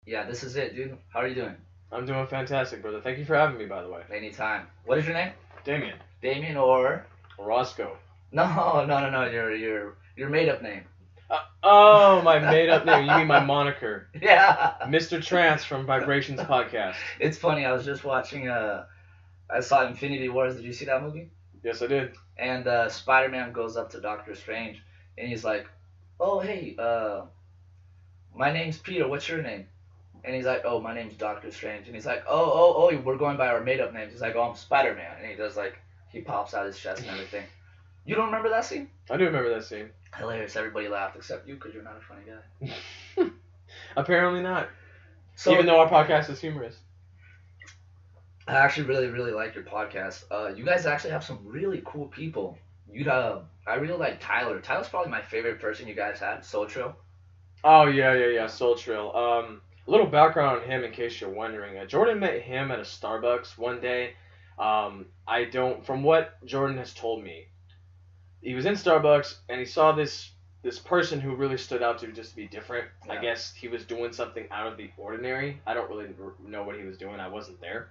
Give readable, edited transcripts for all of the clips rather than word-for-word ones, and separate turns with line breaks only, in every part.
Yeah, this is it, dude. How are you doing?
I'm doing fantastic, brother. Thank you for having me, by the way.
Anytime. What is your name?
Damien.
Damien or?
Roscoe.
No. Your made up name.
Oh, my made-up name. You mean my moniker.
Yeah.
Mr. Trance from Vibrationz Podcast.
It's funny. I was just watching. I saw Infinity Wars. Did you see that movie?
Yes, I did.
And Spider-Man goes up to Doctor Strange, and he's like, "Oh, hey, my name's Peter. What's your name?" And he's like, "Oh, my name's Doctor Strange." And he's like, "Oh, we're going by our made-up names." He's like, "Oh, I'm Spider-Man." And he does like, he pops out his chest and everything. You don't remember that scene?
I do remember that scene.
Hilarious. Everybody laughed except you because you're not a funny guy.
Apparently not.
So,
even though our podcast is humorous.
I actually really like your podcast. You guys actually have some really cool people. I really like Tyler. Tyler's probably my favorite person you guys had. Soul Trail.
Oh, yeah. Soul Trail. A little background on him in case you're wondering. Jordan met him at a Starbucks one day. From what Jordan has told me, he was in Starbucks and he saw this person who really stood out to just be different. Yeah. I guess he was doing something out of the ordinary. I don't really know what he was doing. I wasn't there.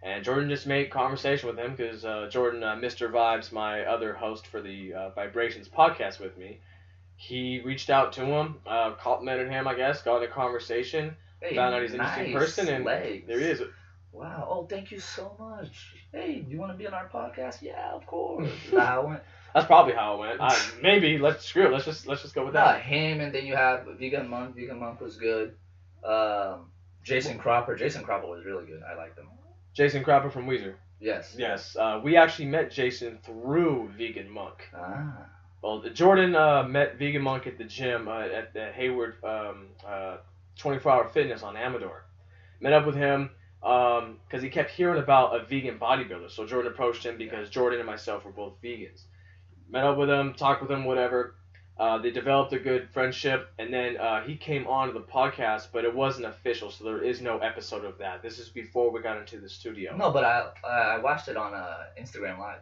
And Jordan just made conversation with him because Jordan, Mr. Vibes, my other host for the Vibrationz Podcast with me, he reached out to him, complimented him, I guess, got in a conversation, found out he's an interesting person, and
legs.
There he is.
Wow. Oh, thank you so much. Hey, do you want to be on our podcast? Yeah, of course. Is that how it went?
That's probably how it went. Maybe. Let's go with that.
Him, and then you have Vegan Monk. Vegan Monk was good. Jason Cropper. Jason Cropper was really good. I liked him.
Jason Cropper from Weezer.
Yes.
Yes. We actually met Jason through Vegan Monk.
Ah.
Well, Jordan met Vegan Monk at the gym at the Hayward 24-hour fitness on Amador. Met up with him because he kept hearing about a vegan bodybuilder. So Jordan approached him because Jordan and myself were both vegans. Met up with him, talked with him, whatever. They developed a good friendship, and then he came on to the podcast, but it wasn't official, so there is no episode of that. This is before we got into the studio.
No, but I watched it on Instagram Live.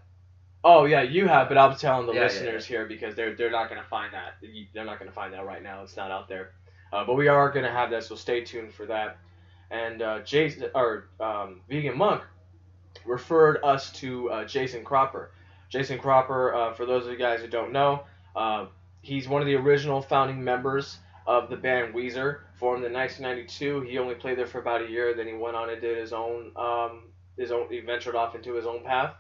Oh yeah, you have, but I'm telling the listeners here because they're not gonna find that. They're not gonna find that right now. It's not out there. But we are gonna have that, so stay tuned for that. And Vegan Monk referred us to Jason Cropper. Jason Cropper, for those of you guys who don't know, he's one of the original founding members of the band Weezer, formed in 1992. He only played there for about a year, then he went on and did his own. He ventured off into his own path,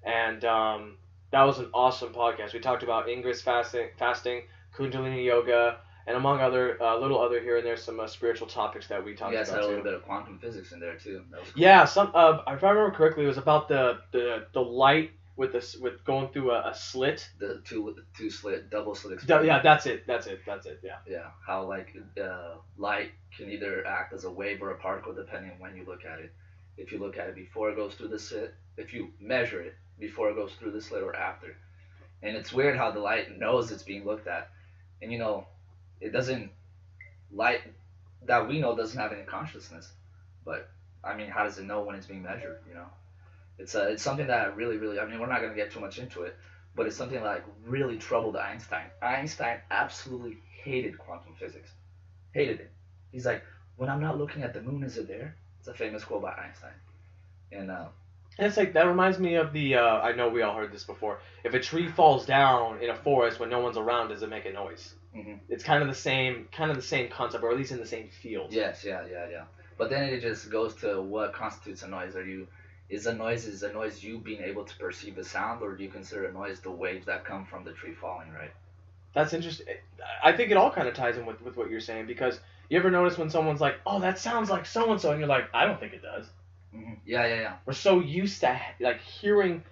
and that was an awesome podcast. We talked about Ingress fasting, Kundalini yoga, and among other little other here and there some spiritual topics that we talked about.
You guys had a little bit of quantum physics in there too. That was cool.
Yeah, if I remember correctly, it was about the light with going through a slit.
The two slit, double slit.
Yeah, that's it. Yeah.
Yeah, how like light can either act as a wave or a particle depending on when you look at it. If you look at it before it goes through the slit, if you measure it before it goes through the slit or after, and it's weird how the light knows it's being looked at, and it doesn't, light that we know doesn't have any consciousness, but I mean, how does it know when it's being measured? It's something that really, I mean, we're not gonna get too much into it, but it's something that like really troubled Einstein. Einstein absolutely hated quantum physics, hated it. He's like, when I'm not looking at the moon, is it there? It's a famous quote by Einstein, and
it's like that reminds me of the. I know we all heard this before. If a tree falls down in a forest when no one's around, does it make a noise?
Mm-hmm.
It's kind of the same concept, or at least in the same field.
Yes, yeah. But then it just goes to what constitutes a noise. Is a noise you being able to perceive the sound, or do you consider a noise the waves that come from the tree falling, right?
That's interesting. I think it all kind of ties in with what you're saying, because you ever notice when someone's like, oh, that sounds like so-and-so, and you're like, I don't think it does.
Mm-hmm. Yeah.
We're so used to like hearing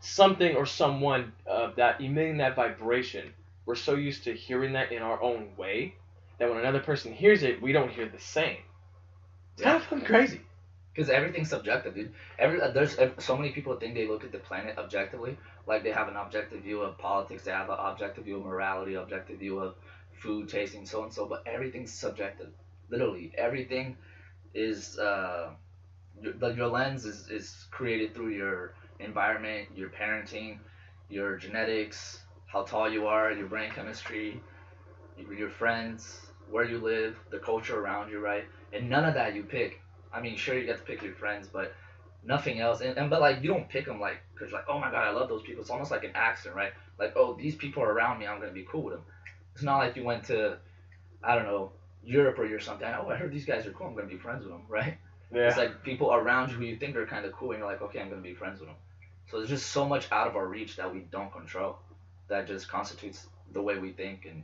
something or someone that emitting that vibration. We're so used to hearing that in our own way that when another person hears it, we don't hear the same. It's kind of fucking crazy.
Because everything's subjective, dude. There's so many people think they look at the planet objectively, like they have an objective view of politics, they have an objective view of morality, objective view of food tasting, so and so. But everything's subjective. Literally, everything is your lens is created through your environment, your parenting, your genetics, how tall you are, your brain chemistry, your friends, where you live, the culture around you, right? And none of that you pick. I mean, sure you get to pick your friends, but nothing else. And but like you don't pick them like because you're like, oh my god, I love those people. It's almost like an accident, right? Like, oh, these people are around me, I'm gonna be cool with them. It's not like you went to, I don't know, Europe or something. Oh, I heard these guys are cool. I'm gonna be friends with them, right?
Yeah.
It's like people around you who you think are kind of cool, and you're like, okay, I'm gonna be friends with them. So there's just so much out of our reach that we don't control, that just constitutes the way we think, and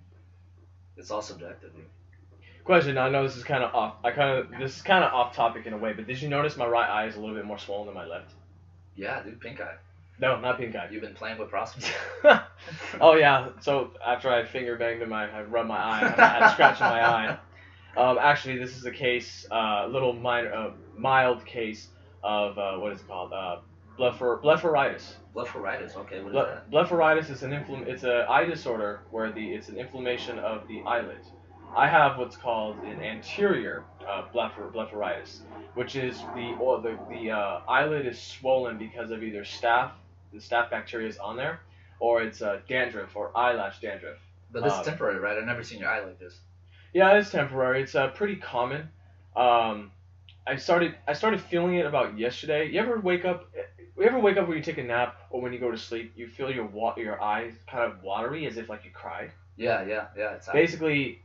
it's all subjective. Dude.
Question. I know this is kind of off. This is kind of off topic in a way, but did you notice my right eye is a little bit more swollen than my left?
Yeah, dude, pink eye.
No, not pink eye.
You've been playing with prostitutes.
Oh yeah. So after I finger banged I rubbed my eye. I had a scratch in my eye. Actually, this is a case, little minor, mild case of what is it called? Blepharitis.
Blepharitis. Okay, what is that?
Blepharitis is it's an eye disorder where it's an inflammation of the eyelid. I have what's called an anterior blepharitis, which is the eyelid is swollen because of either the staph bacteria is on there, or it's dandruff or eyelash dandruff.
But this is temporary, right? I've never seen your eye like this.
Yeah, it's temporary. It's pretty common. I started feeling it about yesterday. You ever wake up when you take a nap or when you go to sleep, you feel your eyes kind of watery as if like you cried?
Yeah. It's
basically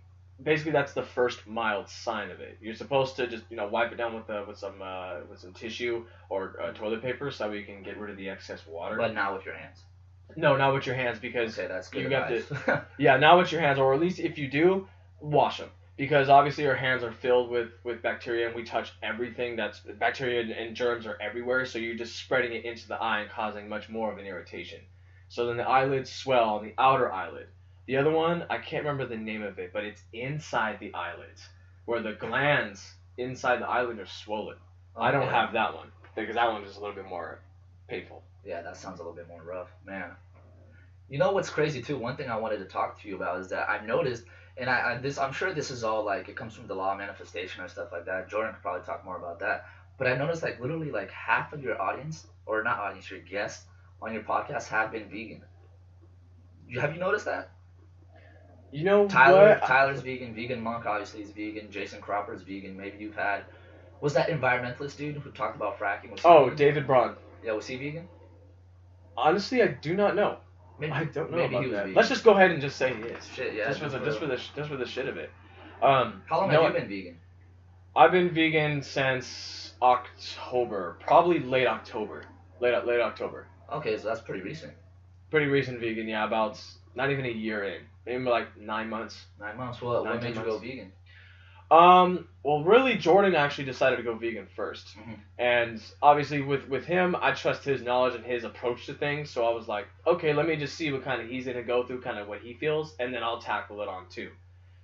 that's the first mild sign of it. You're supposed to just wipe it down with some tissue or toilet paper so you can get rid of the excess water.
But not with your hands.
No, not with your hands because
okay, that's good
you
advice.
have to. Yeah, not with your hands, or at least if you do, wash them. Because obviously our hands are filled with bacteria and we touch everything. That's bacteria and germs are everywhere, so you're just spreading it into the eye and causing much more of an irritation. So then the eyelids swell on the outer eyelid. The other one, I can't remember the name of it, but it's inside the eyelids, where the glands inside the eyelid are swollen. Okay. I don't have that one, because that one is a little bit more painful.
Yeah, that sounds a little bit more rough, man. You know what's crazy too? One thing I wanted to talk to you about is that I've noticed, and I'm sure this is all like it comes from the law of manifestation or stuff like that. Jordan could probably talk more about that. But I noticed like literally like half of your audience, or not audience, your guests on your podcast have been vegan. Have you noticed that?
You know,
Tyler's vegan. Vegan Monk obviously is vegan. Jason Cropper's vegan. Maybe you've had. Was that environmentalist dude who talked about fracking? Was he vegan?
David Braun.
Yeah, was he vegan?
Honestly, I do not know.
Maybe,
I don't know
maybe
about
he was
that.
vegan.
Let's just go ahead and just say he is.
Shit, yeah.
Just for the shit of it.
How long have you been vegan?
I've been vegan since October, probably late October. Late October.
Okay, so that's pretty recent.
Pretty recent vegan, yeah. About not even a year in. Maybe like 9 months.
9 months. Well, what made you go vegan?
Well, really, Jordan actually decided to go vegan first.
Mm-hmm.
And obviously with him, I trust his knowledge and his approach to things. So I was like, okay, let me just see what kind of he's going to go through, kind of what he feels, and then I'll tackle it on too.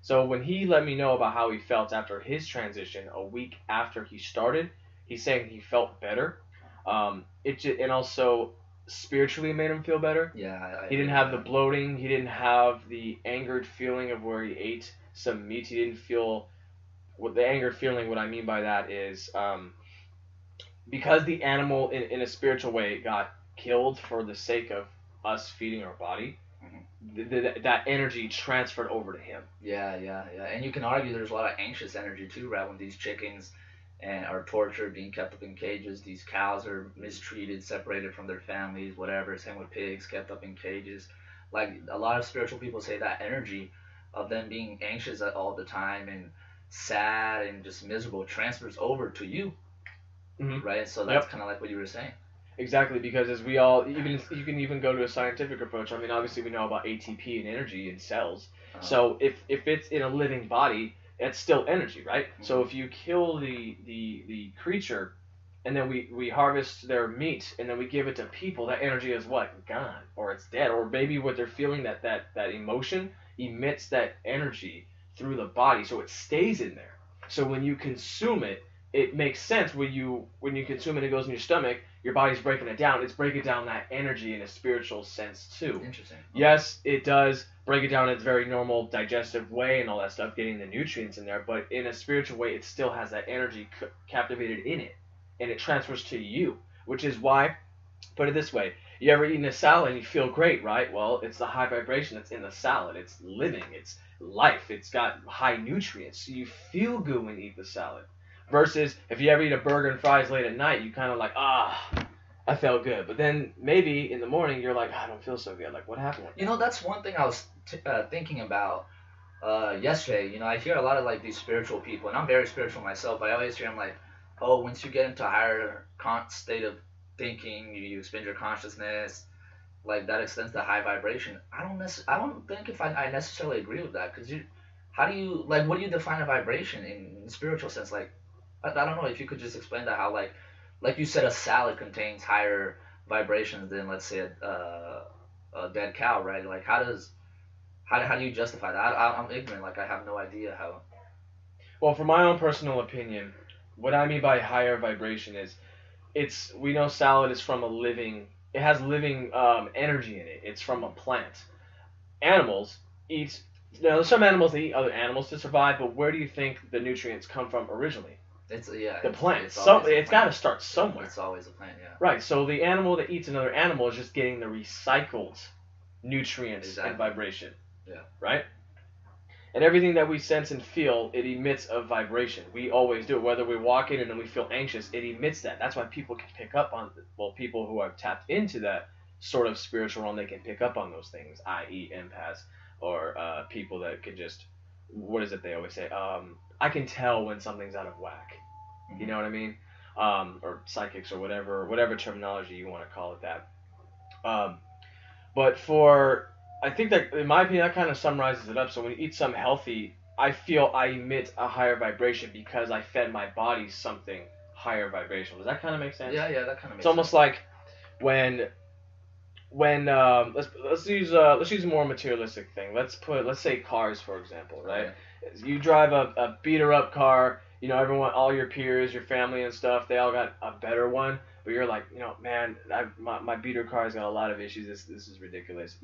So when he let me know about how he felt after his transition, a week after he started, he's saying he felt better. And also spiritually made him feel better.
Yeah,
he didn't have the bloating. He didn't have the angered feeling of where he ate some meat. He didn't feel... What the angered feeling, what I mean by that is because the animal in a spiritual way got killed for the sake of us feeding our body, that energy transferred over to him.
Yeah. And you can argue there's a lot of anxious energy too, right? When these chickens are tortured, being kept up in cages, these cows are mistreated, separated from their families, whatever. Same with pigs, kept up in cages. Like a lot of spiritual people say that energy of them being anxious all the time and sad and just miserable transfers over to you, right? So that's kind of like what you were saying.
Exactly, because as we all, you can even go to a scientific approach. I mean, obviously we know about ATP and energy in cells. So if it's in a living body, it's still energy, right? Mm-hmm. So if you kill the creature, and then we harvest their meat, and then we give it to people, that energy is what? Gone, or it's dead, or maybe what they're feeling, that emotion emits that energy through the body, so it stays in there. So when you consume it, it makes sense. When you consume it, it goes in your stomach. Your body's breaking it down. It's breaking down that energy in a spiritual sense too.
Interesting.
Yes, it does break it down in its very normal digestive way and all that stuff, getting the nutrients in there. But in a spiritual way, it still has that energy captivated in it, and it transfers to you. Which is why, put it this way: You ever eaten a salad and you feel great, right? Well, it's the high vibration that's in the salad. It's living. It's life. It's got high nutrients. So you feel good when you eat the salad. Versus if you ever eat a burger and fries late at night, you kind of like, I felt good. But then maybe in the morning you're like, I don't feel so good. Like, what happened?
You know, that's one thing I was thinking about yesterday. You know, I hear a lot of like these spiritual people, and I'm very spiritual myself. But I always hear them like, oh, once you get into a higher state of thinking, you expand your consciousness, like that extends to high vibration. I don't think if I necessarily agree with that, because how do you like, what do you define a vibration in the spiritual sense? Like, I don't know if you could just explain that, how like you said, a salad contains higher vibrations than, let's say, a dead cow, right? Like, how do you justify that? I'm ignorant. Like, I have no idea how.
Well, from my own personal opinion, what I mean by higher vibration is we know salad is from it has living energy in it. It's from a plant. Animals eat, there's some animals that eat other animals to survive, but where do you think the nutrients come from originally? The plant. It's got to start somewhere.
It's always a plant, yeah.
Right. So the animal that eats another animal is just getting the recycled nutrients and vibration.
Yeah.
Right. And everything that we sense and feel, it emits a vibration. We always do it. Whether we're walking and we feel anxious, it emits that. That's why people can pick up on, people who have tapped into that sort of spiritual realm, they can pick up on those things, i.e. empaths, or people that can just, what is it they always say? I can tell when something's out of whack. You know what I mean? Or psychics, or whatever terminology you want to call it that. But I think that, in my opinion, that kind of summarizes it up. So when you eat something healthy, I feel I emit a higher vibration because I fed my body something higher vibrational. Does that kind of make sense?
Yeah, that kind of makes sense.
It's almost like when let's use a more materialistic thing. Let's say cars, for example, right? Okay. You drive a beater up car. You know, everyone, all your peers, your family and stuff, they all got a better one. But you're like, man, my beater car's got a lot of issues. This is ridiculous.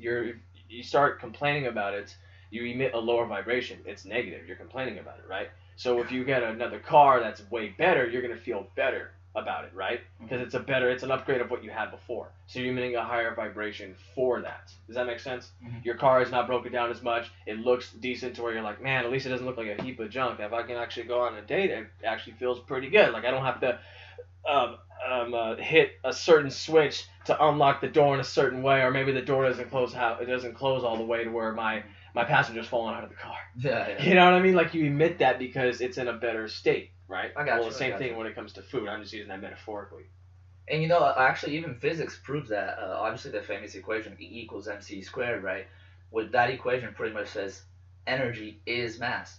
You start complaining about it. You emit a lower vibration. It's negative. You're complaining about it, right? So if you get another car that's way better, you're gonna feel better about it, right? Because it's an upgrade of what you had before. So you're emitting a higher vibration for that. Does that make sense? Mm-hmm. Your car is not broken down as much. It looks decent to where you're like, man, at least it doesn't look like a heap of junk. If I can actually go on a date, it actually feels pretty good. Like I don't have to hit a certain switch to unlock the door in a certain way, or maybe the door doesn't close all the way to where my passenger's falling out of the car.
Yeah.
You know what I mean? Like you emit that because it's in a better state, right?
I got you.
The same thing when it comes to food. I'm just using that metaphorically.
And actually, even physics proves that. Obviously, the famous equation E equals mc squared, right? With that equation, pretty much says energy is mass,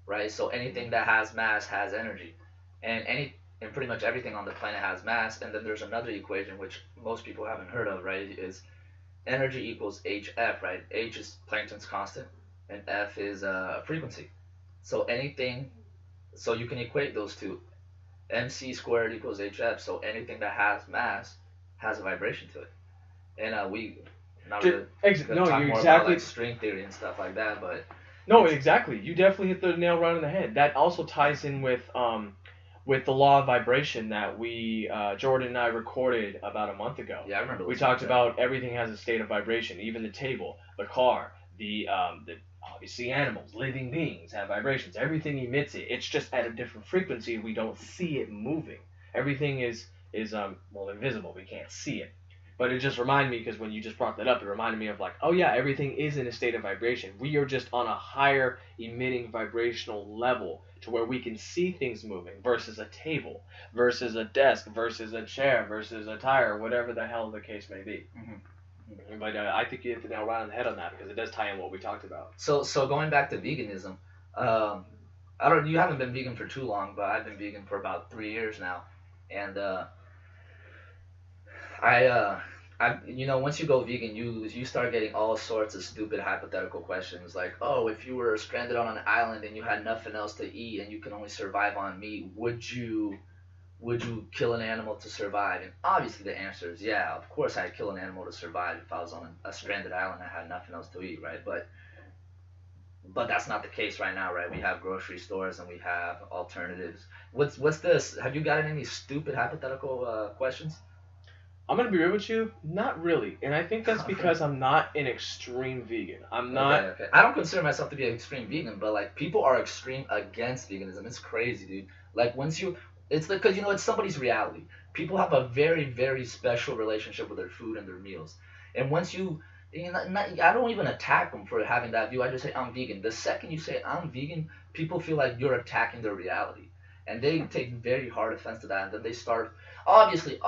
right? So anything that has mass has energy, and pretty much everything on the planet has mass. And then there's another equation which most people haven't heard of, right? Is energy equals hf, right? H is Planck's constant, and F is frequency. So you can equate those two. mc squared equals hf. So anything that has mass has a vibration to it. And we not really talk more about like string theory and stuff like that, but
no, exactly. You definitely hit the nail right on the head. That also ties in with the law of vibration that Jordan and I recorded about a month ago.
Yeah, I remember.
We talked about everything has a state of vibration, even the table, the car, the obviously animals, living beings have vibrations. Everything emits it. It's just at a different frequency. We don't see it moving. Everything is invisible. We can't see it. But it just reminded me, because when you just brought that up, it reminded me of like, oh yeah, everything is in a state of vibration. We are just on a higher emitting vibrational level to where we can see things moving, versus a table, versus a desk, versus a chair, versus a tire, whatever the hell the case may be. Mm-hmm. But I think you hit the nail right on the head on that, because it does tie in what we talked about.
So going back to veganism, you haven't been vegan for too long, but I've been vegan for about 3 years now, and once you go vegan, you start getting all sorts of stupid hypothetical questions like, oh, if you were stranded on an island and you had nothing else to eat and you can only survive on meat, would you kill an animal to survive? And obviously the answer is yeah, of course I'd kill an animal to survive if I was on a stranded island and I had nothing else to eat, right? But that's not the case right now, right? We have grocery stores and we have alternatives. What's this? Have you gotten any stupid hypothetical questions?
I'm gonna be real with you, not really, and I think that's because I'm not an extreme vegan. I'm not.
Okay. I don't consider myself to be an extreme vegan, but like people are extreme against veganism. It's crazy, dude. Like once you, it's because it's somebody's reality. People have a very, very special relationship with their food and their meals, and once I don't even attack them for having that view. I just say I'm vegan. The second you say I'm vegan, people feel like you're attacking their reality, and they take very hard offense to that, and then they start. Obviously,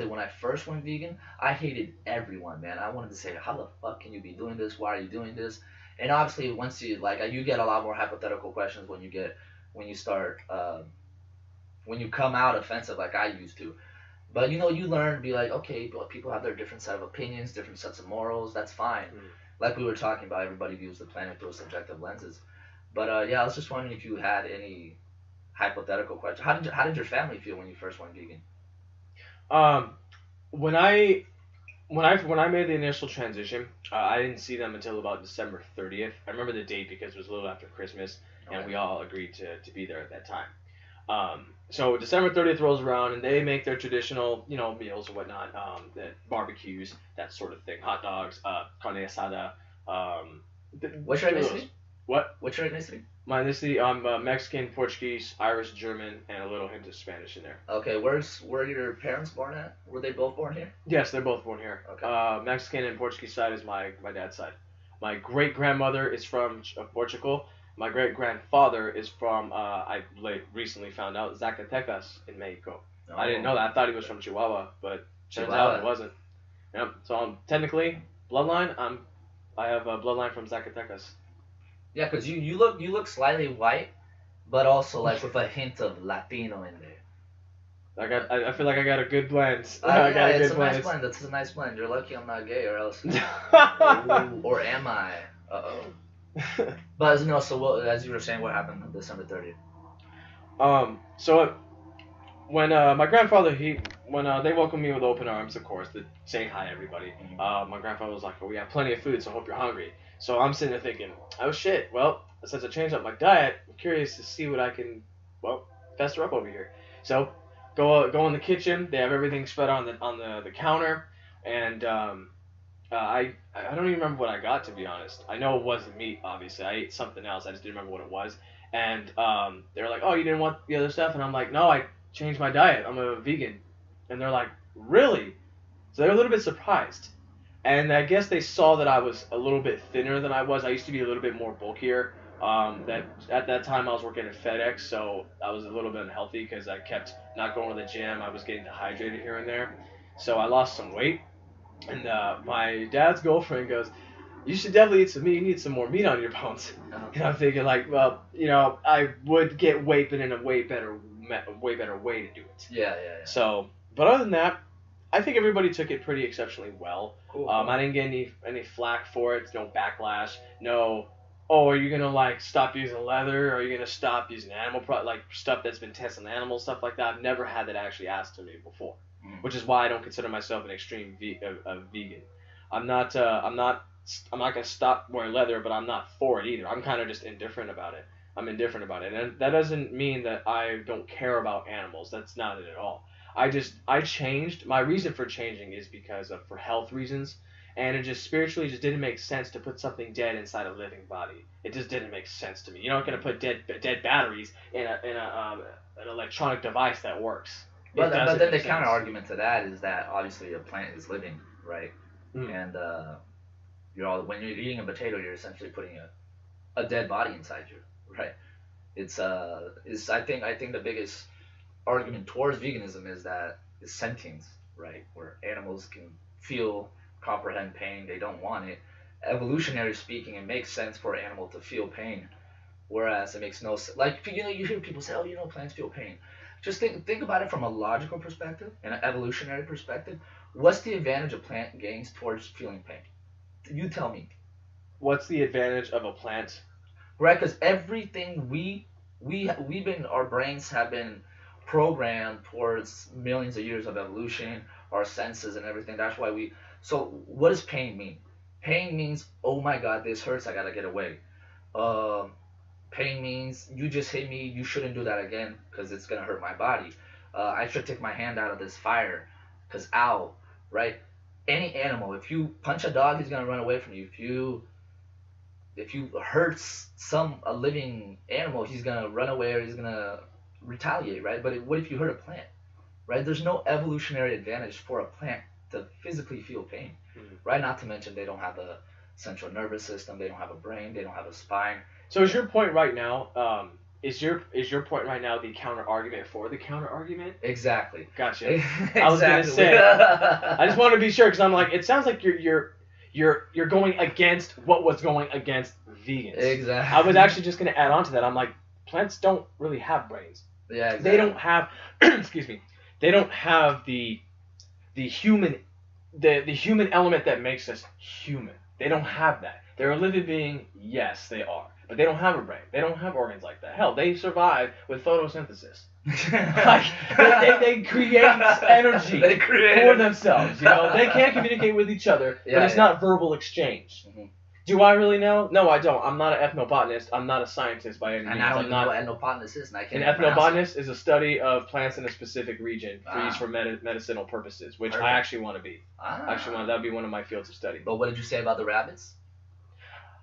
when I first went vegan, I hated everyone, man. I wanted to say, how the fuck can you be doing this? Why are you doing this? And obviously, once you get a lot more hypothetical questions when you start, when you come out offensive like I used to. But you learn to be like, okay, but people have their different set of opinions, different sets of morals. That's fine. Like we were talking about, everybody views the planet through subjective lenses. But yeah, I was just wondering if you had any hypothetical questions. How did your family feel when you first went vegan?
Um, when I when I made the initial transition, I didn't see them until about December 30th. I remember the date because it was a little after Christmas, and we all agreed to be there at that time. So December 30th rolls around, and they make their traditional, meals and whatnot, the barbecues, that sort of thing, hot dogs, carne asada.
What's your ethnicity?
What?
What's your ethnicity?
My ethnicity, I'm Mexican, Portuguese, Irish, German, and a little hint of Spanish in there.
Okay, were your parents born at? Were they both born here?
Yes, they're both born here.
Okay.
Mexican and Portuguese side is my dad's side. My great grandmother is from Portugal. My great grandfather is from recently found out Zacatecas in Mexico.
Oh.
I didn't know that. I thought he was from Chihuahua, but turns out it wasn't. Yep. So I'm technically bloodline. I have a bloodline from Zacatecas.
Yeah, because you look slightly white, but also like with a hint of Latino in there.
I feel like I got a good blend.
Yeah, it's a nice blend. It's a nice blend. You're lucky I'm not gay, or else. Ooh, or am I? But as you were saying, what happened on December 30th?
So when my grandfather when they welcomed me with open arms, of course, saying hi everybody. My grandfather was like, "Oh, we have plenty of food, so I hope you're hungry." So I'm sitting there thinking, "Oh shit! Well, since I changed up my diet, I'm curious to see what I can, fester up over here." So go in the kitchen. They have everything spread on the counter, and I don't even remember what I got, to be honest. I know it wasn't meat, obviously. I ate something else. I just didn't remember what it was. And they were like, "Oh, you didn't want the other stuff?" And I'm like, "No, I changed my diet. I'm a vegan." And they're like, "Really?" So they're a little bit surprised. And I guess they saw that I was a little bit thinner than I was. I used to be a little bit more bulkier. That at that time I was working at FedEx, so I was a little bit unhealthy because I kept not going to the gym. I was getting dehydrated here and there. So I lost some weight. And my dad's girlfriend goes, "You should definitely eat some meat. You need some more meat on your bones." And I'm thinking like, well, I would get weight, but in a way better way to do it.
Yeah.
So, but other than that, I think everybody took it pretty exceptionally well.
Cool.
I didn't get any flack for it. No backlash. No. Oh, are you gonna stop using leather? Or are you gonna stop using animal stuff that's been tested on animals, stuff like that? I've never had that actually asked to me before, which is why I don't consider myself an extreme vegan. I'm not gonna stop wearing leather, but I'm not for it either. I'm kind of just indifferent about it. I'm indifferent about it, and that doesn't mean that I don't care about animals. That's not it at all. I changed. My reason for changing is because of for health reasons, and it just spiritually just didn't make sense to put something dead inside a living body. It just didn't make sense to me. You're not gonna put dead batteries in an electronic device that works.
But then the counter argument to that is that obviously a plant is living, right? And when you're eating a potato, you're essentially putting a dead body inside you, right? I think the biggest argument towards veganism is sentience, right? Where animals can feel, comprehend pain, they don't want it. Evolutionary speaking, it makes sense for an animal to feel pain, whereas it makes no sense. Like you hear people say, "Oh, plants feel pain." Just think about it from a logical perspective and an evolutionary perspective. What's the advantage a plant gains towards feeling pain? You tell me.
What's the advantage of a plant?
Right, because everything our brains have been programmed towards millions of years of evolution, our senses and everything. That's why so what does pain mean? Pain means, oh my God, this hurts, I gotta get away. Pain means you just hit me, you shouldn't do that again because it's gonna hurt my body. I should take my hand out of this fire because ow. right? Any animal, if you punch a dog, he's gonna run away from you. If you hurt a living animal, he's gonna run away or he's gonna retaliate, right? But what if you hurt a plant, right? There's no evolutionary advantage for a plant to physically feel pain, right? Not to mention they don't have a central nervous system, they don't have a brain, they don't have a spine.
So is your point right now? Is your point right now the counter argument for the counter argument?
Exactly.
Gotcha.
Exactly.
I was gonna say. I just want to be sure because I'm like, it sounds like you're going against what was going against vegans.
Exactly.
I was actually just gonna add on to that. I'm like, plants don't really have brains.
Yeah. Exactly.
They don't have. Excuse me. They don't have the human element that makes us human. They don't have that. They're a living being. Yes, they are. But they don't have a brain. They don't have organs like that. Hell, they survive with photosynthesis. Like, they create energy for themselves. You know, they can't communicate with each other, but it's not verbal exchange. Mm-hmm. Do I really know? No, I don't. I'm not an ethnobotanist. I'm not a scientist by any means.
And I don't even know what ethnobotanist is.
An ethnobotanist is a study of plants in a specific region used for medicinal purposes, which I actually want to be. That would be one of my fields of study.
But what did you say about the rabbits?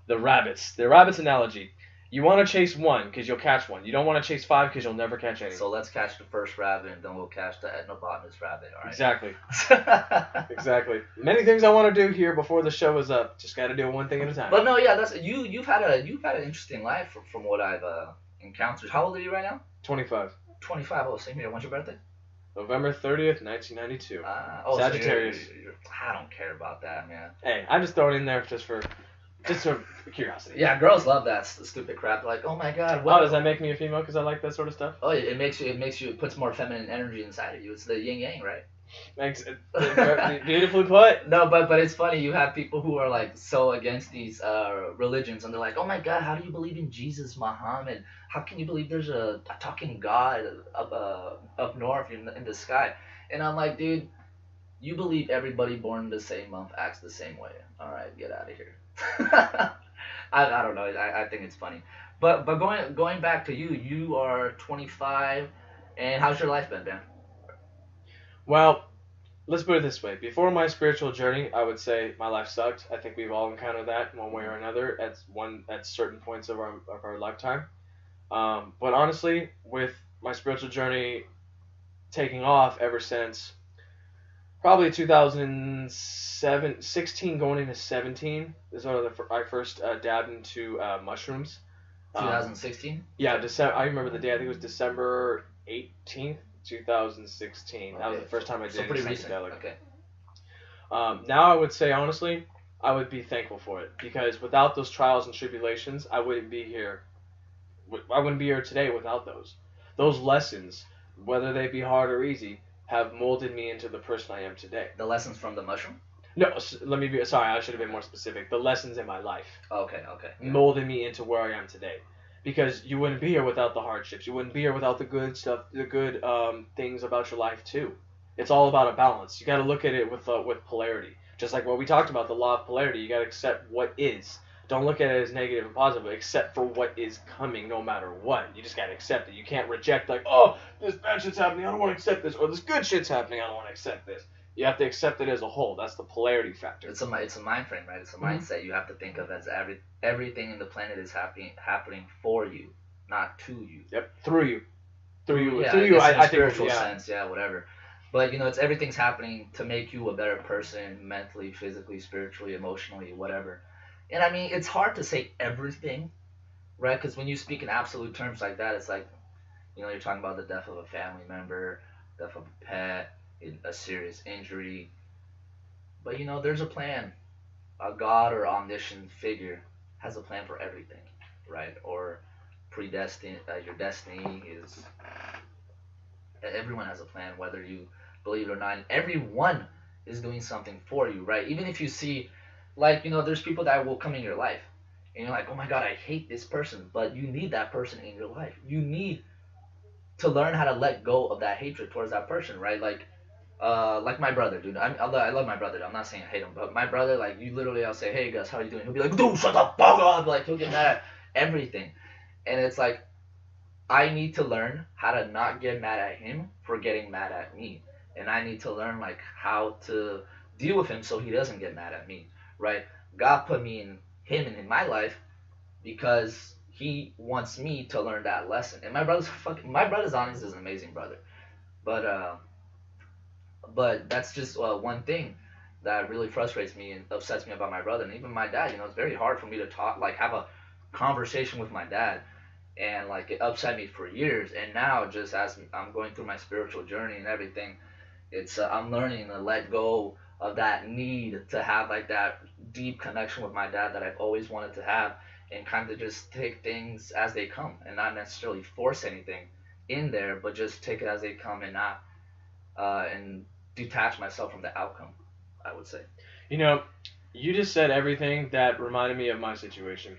The rabbits analogy. You want to chase one because you'll catch one. You don't want to chase 5 because you'll never catch any.
So let's catch the first rabbit and then we'll catch the ethnobotanist rabbit, all right?
Exactly. Exactly. Many things I want to do here before the show is up. Just got to do one thing at a time.
But no, yeah, that's you've had an interesting life from what I've encountered. How old are you right now?
25.
25. Oh, same here. When's your birthday?
November 30th, 1992. Sagittarius.
I don't care about that, man.
Hey, I just throw it in there just for curiosity.
Yeah, girls love that stupid crap. Like, oh my god,
what? Oh, does that make me a female because I like that sort of stuff?
Oh, it puts more feminine energy inside of you. It's the yin yang, right?
Makes it beautifully put.
No, but it's funny. You have people who are like so against these religions, and they're like, oh my god, how do you believe in Jesus, Muhammad? How can you believe there's a talking God up north in the sky? And I'm like, dude, you believe everybody born the same month acts the same way. All right, get out of here. I don't know. I think it's funny. But going back to you, you are 25, and how's your life been, Ben?
Well, let's put it this way. Before my spiritual journey, I would say my life sucked. I think we've all encountered that one way or another at certain points of our lifetime. But honestly, with my spiritual journey taking off ever since probably 2016 going into 17 is when I first dabbed into mushrooms.
2016?
Yeah, I remember the day. I think it was December 18th, 2016. Okay. That was the first time I did it. So
pretty recent. Okay.
Now I would say, honestly, I would be thankful for it because without those trials and tribulations, I wouldn't be here. I wouldn't be here today without those. Those lessons, whether they be hard or easy, have molded me into the person I am today.
The lessons from the mushroom?
No, sorry, I should have been more specific. The lessons in my life.
Okay. Yeah.
Molded me into where I am today. Because you wouldn't be here without the hardships. You wouldn't be here without the good stuff, the good things about your life too. It's all about a balance. You got to look at it with polarity. Just like what we talked about, the law of polarity. You got to accept what is. Don't look at it as negative and positive, except for what is coming no matter what. You just got to accept it. You can't reject like, oh, this bad shit's happening, I don't want to accept this. Or this good shit's happening, I don't want to accept this. You have to accept it as a whole. That's the polarity factor.
It's a mind frame, right? It's a mindset you have to think of as everything in the planet is happening for you, not to you.
Yep, through you.
Yeah, through you. I think spiritual sense, yeah, whatever. But it's everything's happening to make you a better person, mentally, physically, spiritually, emotionally, whatever. And I mean, it's hard to say everything, right? Because when you speak in absolute terms like that, it's like, you're talking about the death of a family member, death of a pet, a serious injury. But there's a plan. A God or omniscient figure has a plan for everything, right? Or predestined. Your destiny is. Everyone has a plan, whether you believe it or not. Everyone is doing something for you, right? Even if you see, there's people that will come in your life, and you're like, oh my God, I hate this person, but you need that person in your life. You need to learn how to let go of that hatred towards that person, right? Like my brother, dude. I love my brother. I'm not saying I hate him, but my brother, I'll say, hey, Gus, how are you doing? He'll be like, dude, shut the fuck up. He'll get mad at everything. And it's like, I need to learn how to not get mad at him for getting mad at me. And I need to learn, how to deal with him so he doesn't get mad at me, right? God put me in him and in my life because he wants me to learn that lesson. And my brother's honest is an amazing brother, but that's just one thing that really frustrates me and upsets me about my brother and even my dad. You know, it's very hard for me to talk, like have a conversation with my dad, and like it upset me for years. And now, just as I'm going through my spiritual journey and everything, it's I'm learning to let go of that need to have like that deep connection with my dad that I've always wanted to have, and kind of just take things as they come and not necessarily force anything in there, but just take it as they come and not and detach myself from the outcome, I would say.
You know, you just said everything that reminded me of my situation.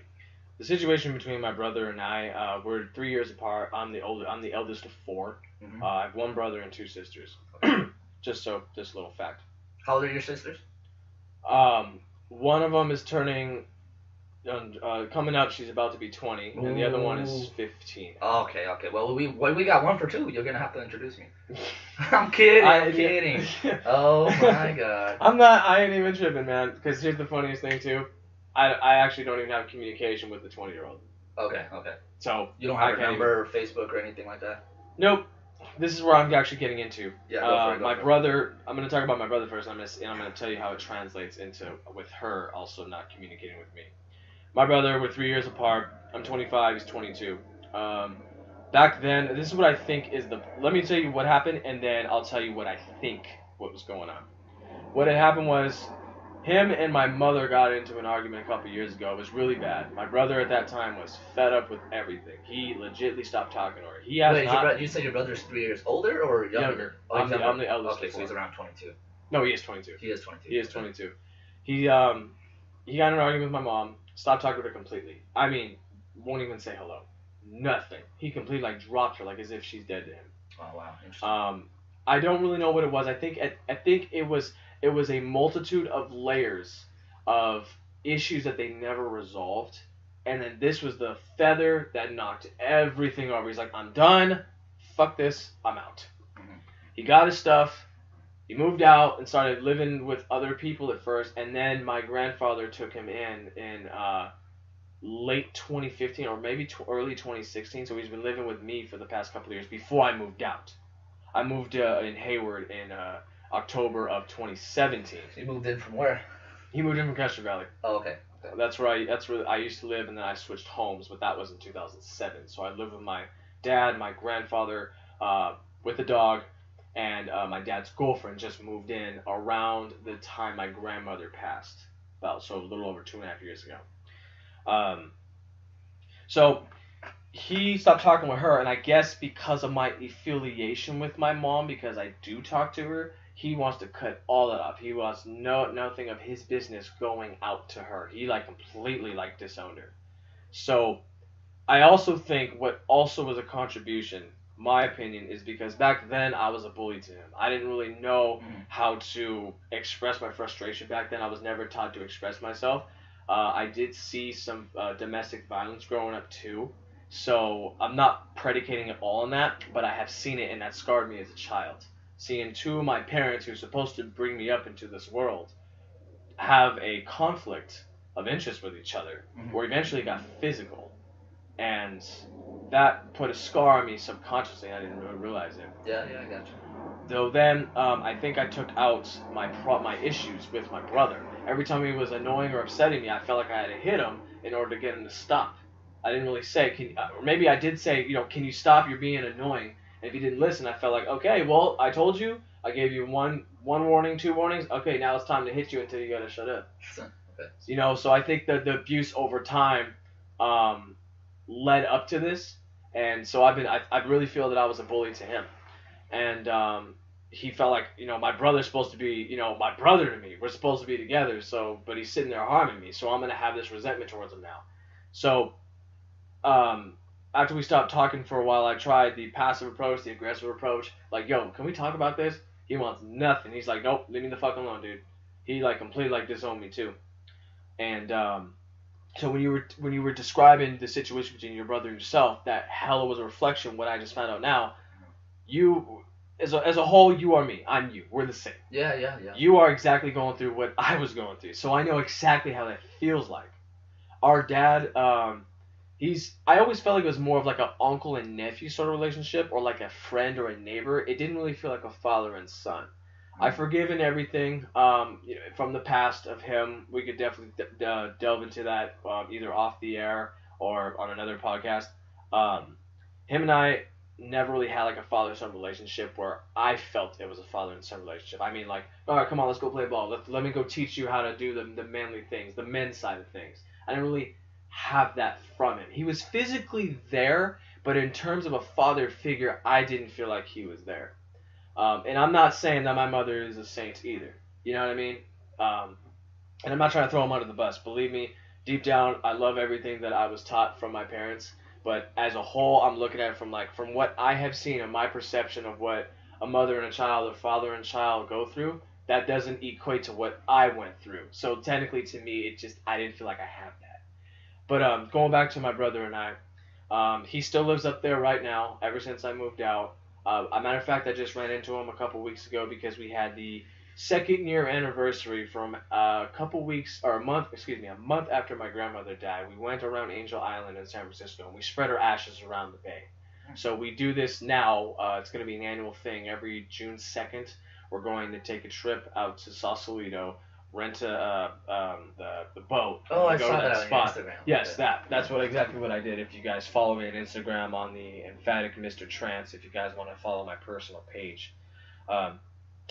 The situation between my brother and I, we're 3 years apart. I'm the eldest of four.
Mm-hmm.
I have one brother and two sisters. Just a little fact.
How old are your sisters?
One of them is turning, coming up. She's about to be 20, and the other one is 15.
Okay. Well, we got one for two. You're gonna have to introduce me. I'm kidding. I'm kidding. Oh my god.
I ain't even tripping, man. Because here's the funniest thing too. I actually don't even have communication with the 20-year-old.
Okay.
So
you don't have her number or Facebook or anything like that?
Nope. This is where I'm actually getting into.
Yeah, go for it,
my brother. I'm going to talk about my brother first. I'm going to tell you how it translates into with her also not communicating with me. My brother, we're 3 years apart. I'm 25. He's 22. Back then, this is what I think is the. Let me tell you what happened, and then I'll tell you what I think what was going on. What had happened was, him and my mother got into an argument a couple years ago. It was really bad. My brother at that time was fed up with everything. He legitimately stopped talking to her. He has
you said your brother's 3 years older or younger? Oh,
I'm the eldest.
Okay, so he's around 22.
No, he is 22.
He is 22.
He is 22. He got in an argument with my mom. Stopped talking to her completely. I mean, won't even say hello. Nothing. He completely like dropped her, like as if she's dead to him.
Oh wow, interesting.
I don't really know what it was. I think it was a multitude of layers of issues that they never resolved, and then this was the feather that knocked everything over. He's like, I'm done. Fuck this. I'm out.
Mm-hmm.
He got his stuff. He moved out and started living with other people at first, and then my grandfather took him in late 2015 or maybe early 2016. So he's been living with me for the past couple of years before I moved out. I moved in Hayward in October of 2017.
He moved in from where?
He moved in from Castro Valley.
Oh, okay.
That's where I used to live, and then I switched homes, but that was in 2007. So I lived with my dad, my grandfather, with the dog, and my dad's girlfriend just moved in around the time my grandmother passed, a little over 2.5 years ago. So he stopped talking with her, and I guess because of my affiliation with my mom, because I do talk to her, he wants to cut all that off. He wants nothing of his business going out to her. He completely disowned her. So I also think what also was a contribution, my opinion, is because back then I was a bully to him. I didn't really know how to express my frustration back then. I was never taught to express myself. I did see some domestic violence growing up too. So I'm not predicating it all on that, but I have seen it, and that scarred me as a child. Seeing two of my parents who are supposed to bring me up into this world have a conflict of interest with each other, where eventually it got physical. And that put a scar on me subconsciously. I didn't really realize it.
Yeah, I got you.
Though then, I think I took out my issues with my brother. Every time he was annoying or upsetting me, I felt like I had to hit him in order to get him to stop. I didn't really say, or maybe I did say, can you stop? You're being annoying. And if he didn't listen, I felt like, okay, well, I told you. I gave you one warning, 2 warnings. Okay, now it's time to hit you until you gotta shut up.
Okay.
So I think that the abuse over time led up to this, and so I really feel that I was a bully to him, and he felt like my brother's supposed to be my brother to me. We're supposed to be together. So, but he's sitting there harming me. So I'm gonna have this resentment towards him now. So, after we stopped talking for a while, I tried the passive approach, the aggressive approach. Like, yo, can we talk about this? He wants nothing. He's like, nope, leave me the fuck alone, dude. He completely disowned me too. And so when you were describing the situation between your brother and yourself, that hella was a reflection of what I just found out now. as a whole, you are me. I'm you. We're the same.
Yeah.
You are exactly going through what I was going through, so I know exactly how that feels like. Our dad, I always felt like it was more of like an uncle and nephew sort of relationship, or like a friend or a neighbor. It didn't really feel like a father and son. I've forgiven everything from the past of him. We could definitely delve into that either off the air or on another podcast. Him and I never really had like a father-son relationship where I felt it was a father and son relationship. I mean, like, all right, come on, let's go play ball. Let me go teach you how to do the manly things, the men's side of things. I didn't really have that from him. He was physically there, but in terms of a father figure, I didn't feel like he was there. And I'm not saying that my mother is a saint either. You know what I mean? And I'm not trying to throw him under the bus. Believe me, deep down, I love everything that I was taught from my parents. But as a whole, I'm looking at it from what I have seen and my perception of what a mother and a child or father and child go through. That doesn't equate to what I went through. So technically, to me, I didn't feel like I have that. But going back to my brother and I, he still lives up there right now. Ever since I moved out. A matter of fact, I just ran into him a couple weeks ago because we had the second year anniversary from a month after my grandmother died. We went around Angel Island in San Francisco and we spread our ashes around the bay. So we do this now. It's going to be an annual thing. Every June 2nd, we're going to take a trip out to Sausalito, rent the boat.
Oh, I
go
saw
to
that on
spot.
Instagram.
Yes, that's exactly what I did. If you guys follow me on Instagram on the emphatic Mr. Trance, if you guys want to follow my personal page,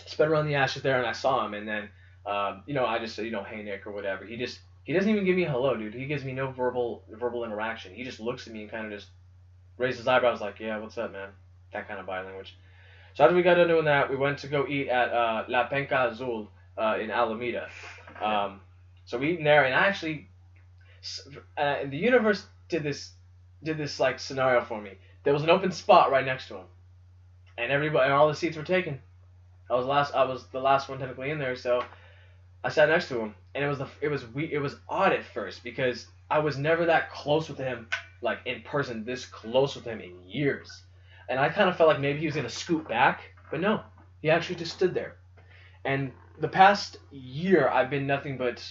sped around the ashes there and I saw him, and then I just said, hey Nick or whatever. He doesn't even give me a hello, dude. He gives me no verbal interaction. He just looks at me and kind of just raises his eyebrows like, yeah, what's up, man? That kind of body language. So after we got done doing that, we went to go eat at La Penca Azul in Alameda. So we eating there, and I actually, the universe did this like scenario for me. There was an open spot right next to him, and all the seats were taken. I was the last one technically in there, so I sat next to him, and it was odd at first because I was never that close with him, like in person, this close with him in years. And I kind of felt like maybe he was going to scoot back, but no. He actually just stood there. And the past year, I've been nothing but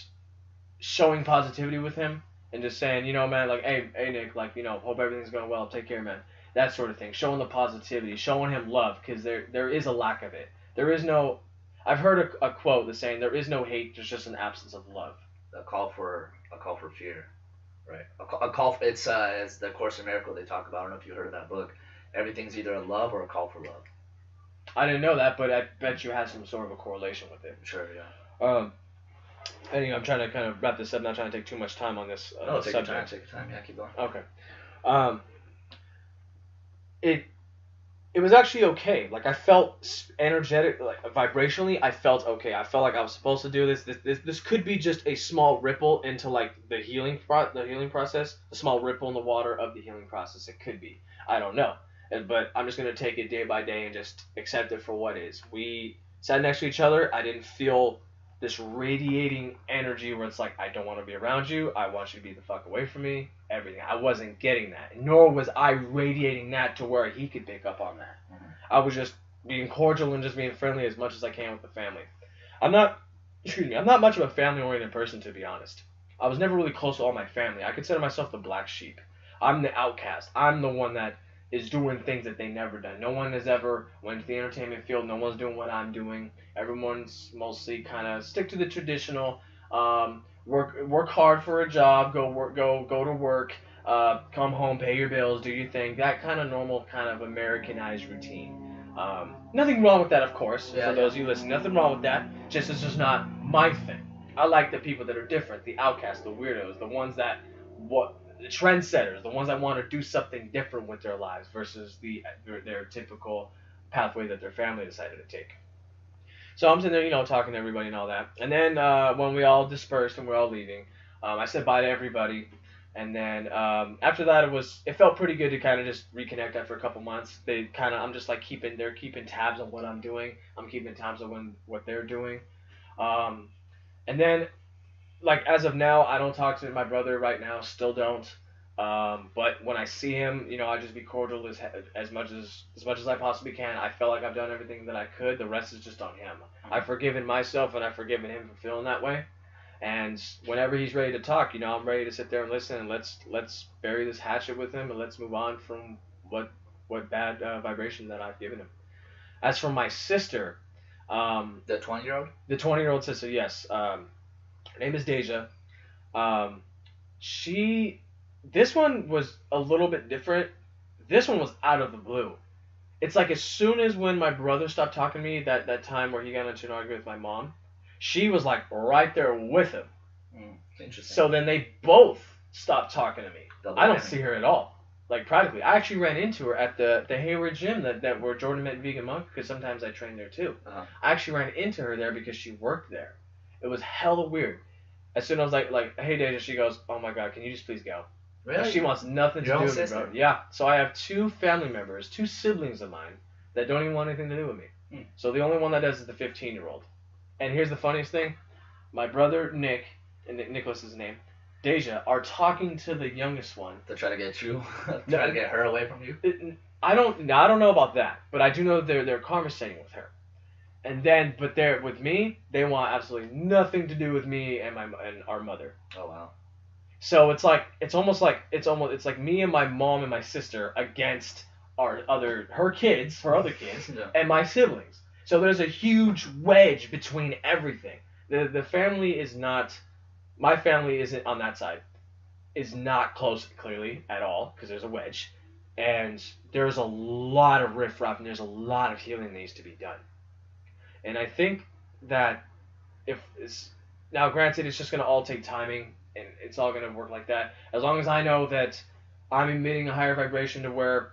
showing positivity with him and just saying, man, like, hey Nick, like, hope everything's going well. Take care, man. That sort of thing. Showing the positivity, showing him love, because there is a lack of it. There is no... I've heard a quote that's saying there is no hate, there's just an absence of love.
A call for fear, right? A call. It's as the Course in Miracles they talk about. I don't know if you heard of that book. Everything's either a love or a call for love.
I didn't know that, but I bet you has some sort of a correlation with it.
Sure, yeah.
Anyway, I'm trying to kind of wrap this up. I'm not trying to take too much time on this
Take
subject.
your time. Yeah, keep going.
Okay. It was actually okay. Like, I felt energetic, like vibrationally, I felt okay. I felt like I was supposed to do this. This could be just a small ripple into like the healing process, a small ripple in the water of the healing process. It could be. I don't know. But I'm just gonna take it day by day and just accept it for what is. We sat next to each other. I didn't feel this radiating energy where it's like, I don't want to be around you. I want you to be the fuck away from me. Everything. I wasn't getting that. Nor was I radiating that to where he could pick up on that. Mm-hmm. I was just being cordial and just being friendly as much as I can with the family. I'm not much of a family-oriented person, to be honest. I was never really close to all my family. I consider myself the black sheep. I'm the outcast. I'm the one that is doing things that they never done. No one has ever went to the entertainment field. No one's doing what I'm doing. Everyone's mostly kind of stick to the traditional. Work hard for a job. Go to work. Come home, pay your bills, do your thing. That kind of normal, kind of Americanized routine. Nothing wrong with that, of course. For those of you listening, nothing wrong with that. Just it's just not my thing. I like the people that are different, the outcasts, the weirdos, the ones that the trendsetters, the ones that want to do something different with their lives versus their typical pathway that their family decided to take. So I'm sitting there, talking to everybody and all that. And then when we all dispersed and we're all leaving, I said bye to everybody. And then after that, it felt pretty good to kind of just reconnect after a couple months. I'm just like they're keeping tabs on what I'm doing. I'm keeping tabs on what they're doing. And then, like, as of now, I don't talk to my brother right now. Still don't. But when I see him, I just be cordial as much as I possibly can. I felt like I've done everything that I could. The rest is just on him. I've forgiven myself and I've forgiven him for feeling that way. And whenever he's ready to talk, I'm ready to sit there and listen, and let's bury this hatchet with him, and let's move on from what bad vibration that I've given him. As for my sister,
the 20-year-old,
the 20-year-old sister, yes, her name is Deja. This one was a little bit different. This one was out of the blue. It's like as soon as when my brother stopped talking to me, that time where he got into an argument with my mom, she was like right there with him.
Interesting.
So then they both stopped talking to me. I don't
whammy.
see her at all. Like practically. I actually ran into her at the Hayward gym that where Jordan met Vegan Monk, because sometimes I train there too.
Uh-huh.
I actually ran into her there because she worked there. It was hella weird. As soon as I was like, hey Deja, she goes, oh my god, can you just please go?
Really?
She wants nothing to do with me, bro. Yeah. So I have two family members, two siblings of mine, that don't even want anything to do with me. So the only one that does is the 15-year-old. And here's the funniest thing. My brother Nick, and Nicholas is his name, Deja, are talking to the youngest one.
To try to get you, try to get her away from you?
I don't know about that, but I do know they're conversating with her. And then, but they're with me, they want absolutely nothing to do with me and our mother.
Oh wow.
So it's like it's like me and my mom and my sister against her other kids,
Yeah.
and my siblings. So there's a huge wedge between everything. The family is not, my family isn't on that side, is not close clearly at all because there's a wedge, and there's a lot of riffraff and there's a lot of healing that needs to be done. And I think that now granted it's just gonna all take timing and it's all gonna work like that. As long as I know that I'm emitting a higher vibration to where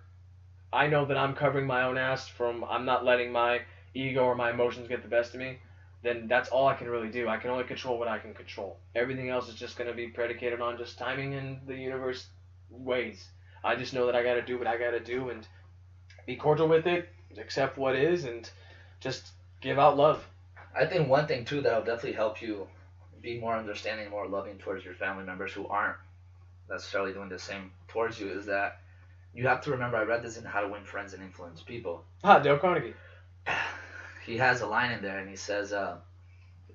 I know that I'm covering my own ass I'm not letting my ego or my emotions get the best of me, then that's all I can really do. I can only control what I can control. Everything else is just going to be predicated on just timing and the universe ways. I just know that I got to do what I got to do and be cordial with it, accept what is, and just give out love.
I think one thing too that'll definitely help you be more understanding, more loving towards your family members who aren't necessarily doing the same towards you is that you have to remember, I read this in How to Win Friends and Influence People.
Dale Carnegie.
He has a line in there and he says,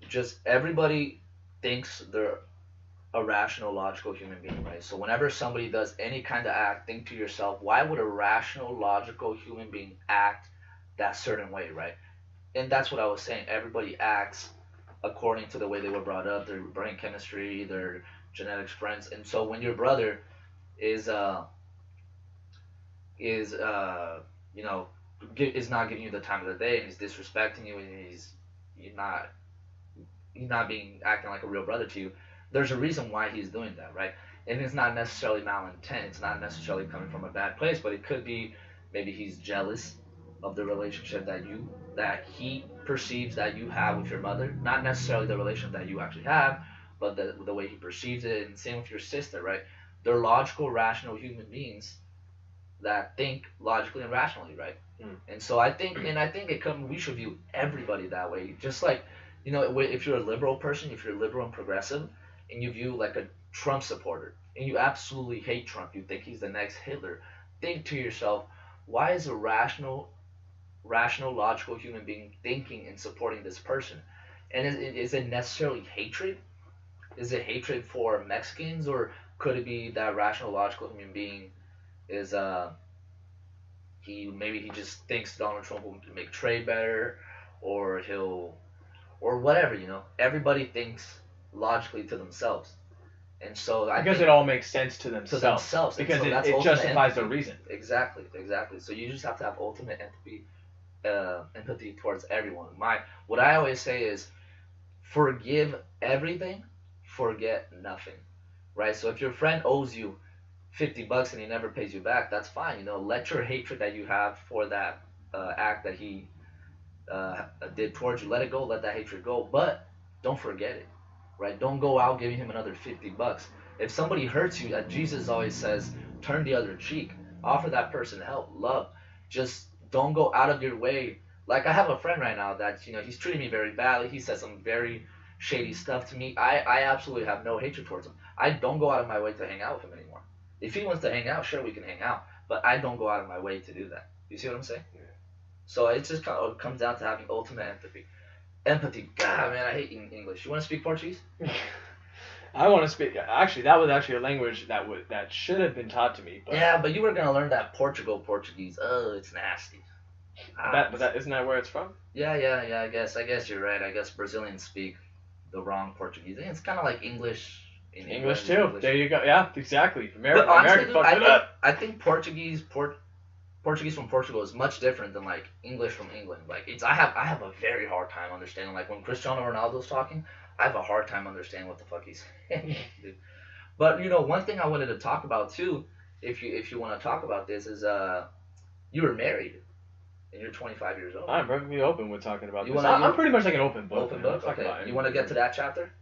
just everybody thinks they're a rational, logical human being, right? So whenever somebody does any kind of act, think to yourself, why would a rational, logical human being act that certain way, right? And that's what I was saying. Everybody acts according to the way they were brought up, their brain chemistry, their genetics, friends. And so when your brother is not giving you the time of the day and he's disrespecting you and he's not being acting like a real brother to you, there's a reason why he's doing that, right? And it's not necessarily malintent, it's not necessarily coming from a bad place, but it could be maybe he's jealous of the relationship that he perceives that you have with your mother, not necessarily the relationship that you actually have, but the way he perceives it. And same with your sister, right? They're logical, rational human beings that think logically and rationally, right? And so I think we should view everybody that way. Just like, if you're a liberal person, if you're liberal and progressive, and you view like a Trump supporter, and you absolutely hate Trump, you think he's the next Hitler, think to yourself, why is a rational, logical human being thinking and supporting this person? And is it necessarily hatred? Is it hatred for Mexicans, or could it be that rational, logical human being is he just thinks Donald Trump will make trade better, or whatever, Everybody thinks logically to themselves. And so
because it all makes sense to themselves. Because
so
it justifies their reason.
Exactly. So you just have to have ultimate empathy towards everyone. What I always say is, forgive everything, forget nothing, right? So if your friend owes you $50 and he never pays you back, that's fine. Let your hatred that you have for that act that he did towards you, let it go. Let that hatred go, but don't forget it, right? Don't go out giving him another $50. If somebody hurts you, Jesus always says, turn the other cheek. Offer that person help, love. Just don't go out of your way. Like, I have a friend right now that he's treating me very badly. He says some very shady stuff to me. I absolutely have no hatred towards him. I don't go out of my way to hang out with him anymore. If he wants to hang out, sure, we can hang out. But I don't go out of my way to do that. You see what I'm saying?
Yeah.
So it just kind of comes down to having ultimate empathy. Empathy. God, man, I hate English. You want to speak Portuguese?
I want to speak. Actually, that was actually a language that should have been taught to me. But
Yeah, but you were gonna learn that Portuguese. Oh, it's nasty.
Isn't that where it's from?
Yeah. I guess you're right. I guess Brazilians speak the wrong Portuguese. It's kind of like English. In
English
England,
too.
English.
There you go. Yeah, exactly.
But honestly, dude,
fucked it up.
I think Portuguese from Portugal is much different than like English from England. Like I have a very hard time understanding. Like when Cristiano Ronaldo's talking, I have a hard time understanding what the fuck he's saying, dude. But one thing I wanted to talk about too, if you want to talk about this, is you were married and you're 25 years old.
I'm perfectly open with talking about this.
I'm
I'm pretty much like an open book.
Open book. Okay. You want to get to that chapter?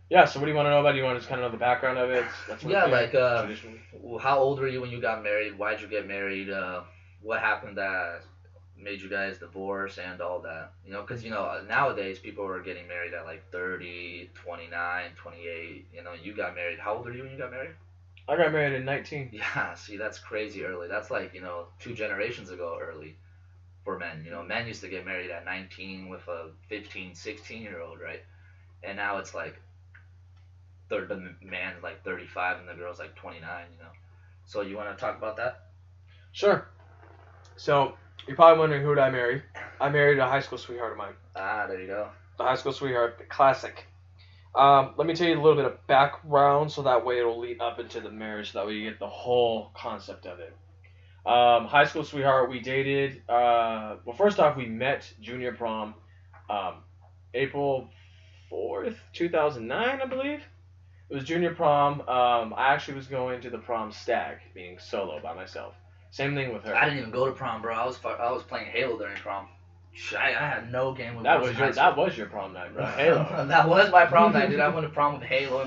Yeah. So what do you want to know about? Do you want to just kind of know the background of it? That's what
how old were you when you got married? Why'd you get married? What happened that made you guys divorce and all that? Because nowadays people are getting married at like 30, 29, 28. You got married. How old are you when you got married?
I got married at 19.
Yeah, see, that's crazy early. That's like 2 generations ago early for men. Men used to get married at 19 with a 15, 16-year-old, right? And now it's like the man's like 35 and the girl's like 29. So you want to talk about that?
Sure. So you're probably wondering who did I marry? I married a high school sweetheart of mine.
Ah, there you go.
The high school sweetheart, the classic. Let me tell you a little bit of background so that way it'll lead up into the marriage so that way you get the whole concept of it. High school sweetheart, we dated, well, first off, we met junior prom, April 4th, 2009, I believe. It was junior prom. I actually was going to the prom stag, meaning solo by myself. Same thing with her.
I didn't even go to prom, bro. I was playing Halo during prom. I had no game with
that was your prom night, bro. Halo.
That was my prom night, dude. I went to prom with Halo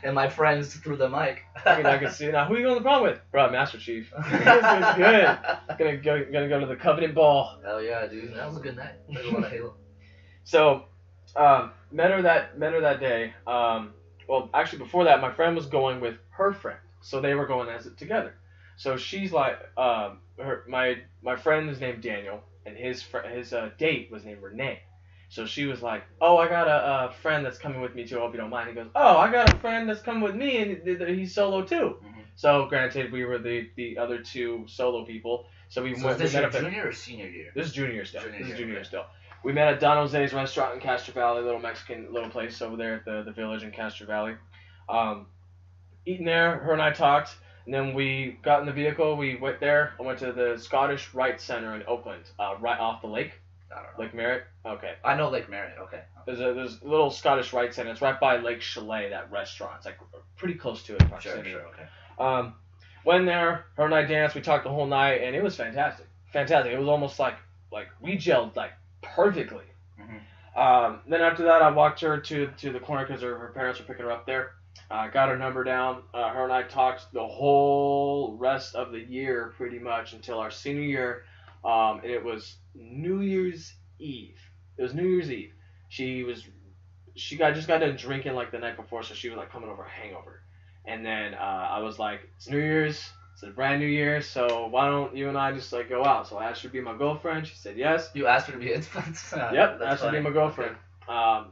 and my friends through the mic.
I can see now. Who are you going to prom with, bro? Master Chief. This is good. Gonna go to the Covenant Ball.
Hell yeah, dude. That was a good night. Played a lot of Halo.
So, met her that day. Well, actually, before that, my friend was going with her friend, so they were going as it together. So she's like, my friend is named Daniel, and his date was named Renee. So she was like, oh, I got a friend that's coming with me too. I hope you don't mind. He goes, oh, I got a friend that's coming with me, and he's solo too. Mm-hmm. So granted, we were the other two solo people. So
is this your junior or senior year?
This is junior year still. We met at Don Jose's restaurant in Castro Valley, little Mexican place over there at the village in Castro Valley. Eating there, her and I talked, and then we got in the vehicle. We went there. I went to the Scottish Rite Center in Oakland, right off the lake.
I don't know.
Lake Merritt? Okay.
I know Lake Merritt, okay.
There's a little Scottish Rite Center. It's right by Lake Chalet, that restaurant. It's like pretty close to it.
Sure, okay.
Went there, her and I danced. We talked the whole night, and it was fantastic. Fantastic. It was almost like we gelled like perfectly. Mm-hmm. Then after that, I walked her to the corner because her parents were picking her up there. Got her number down. Her and I talked the whole rest of the year pretty much until our senior year. And it was New Year's Eve. She just got done drinking like the night before, so she was like coming over a hangover. And then I was like, it's New Year's. It's a brand new year, so why don't you and I just like go out? So I asked her to be my girlfriend. She said yes.
You asked her to be his
Yep, asked her to be my girlfriend.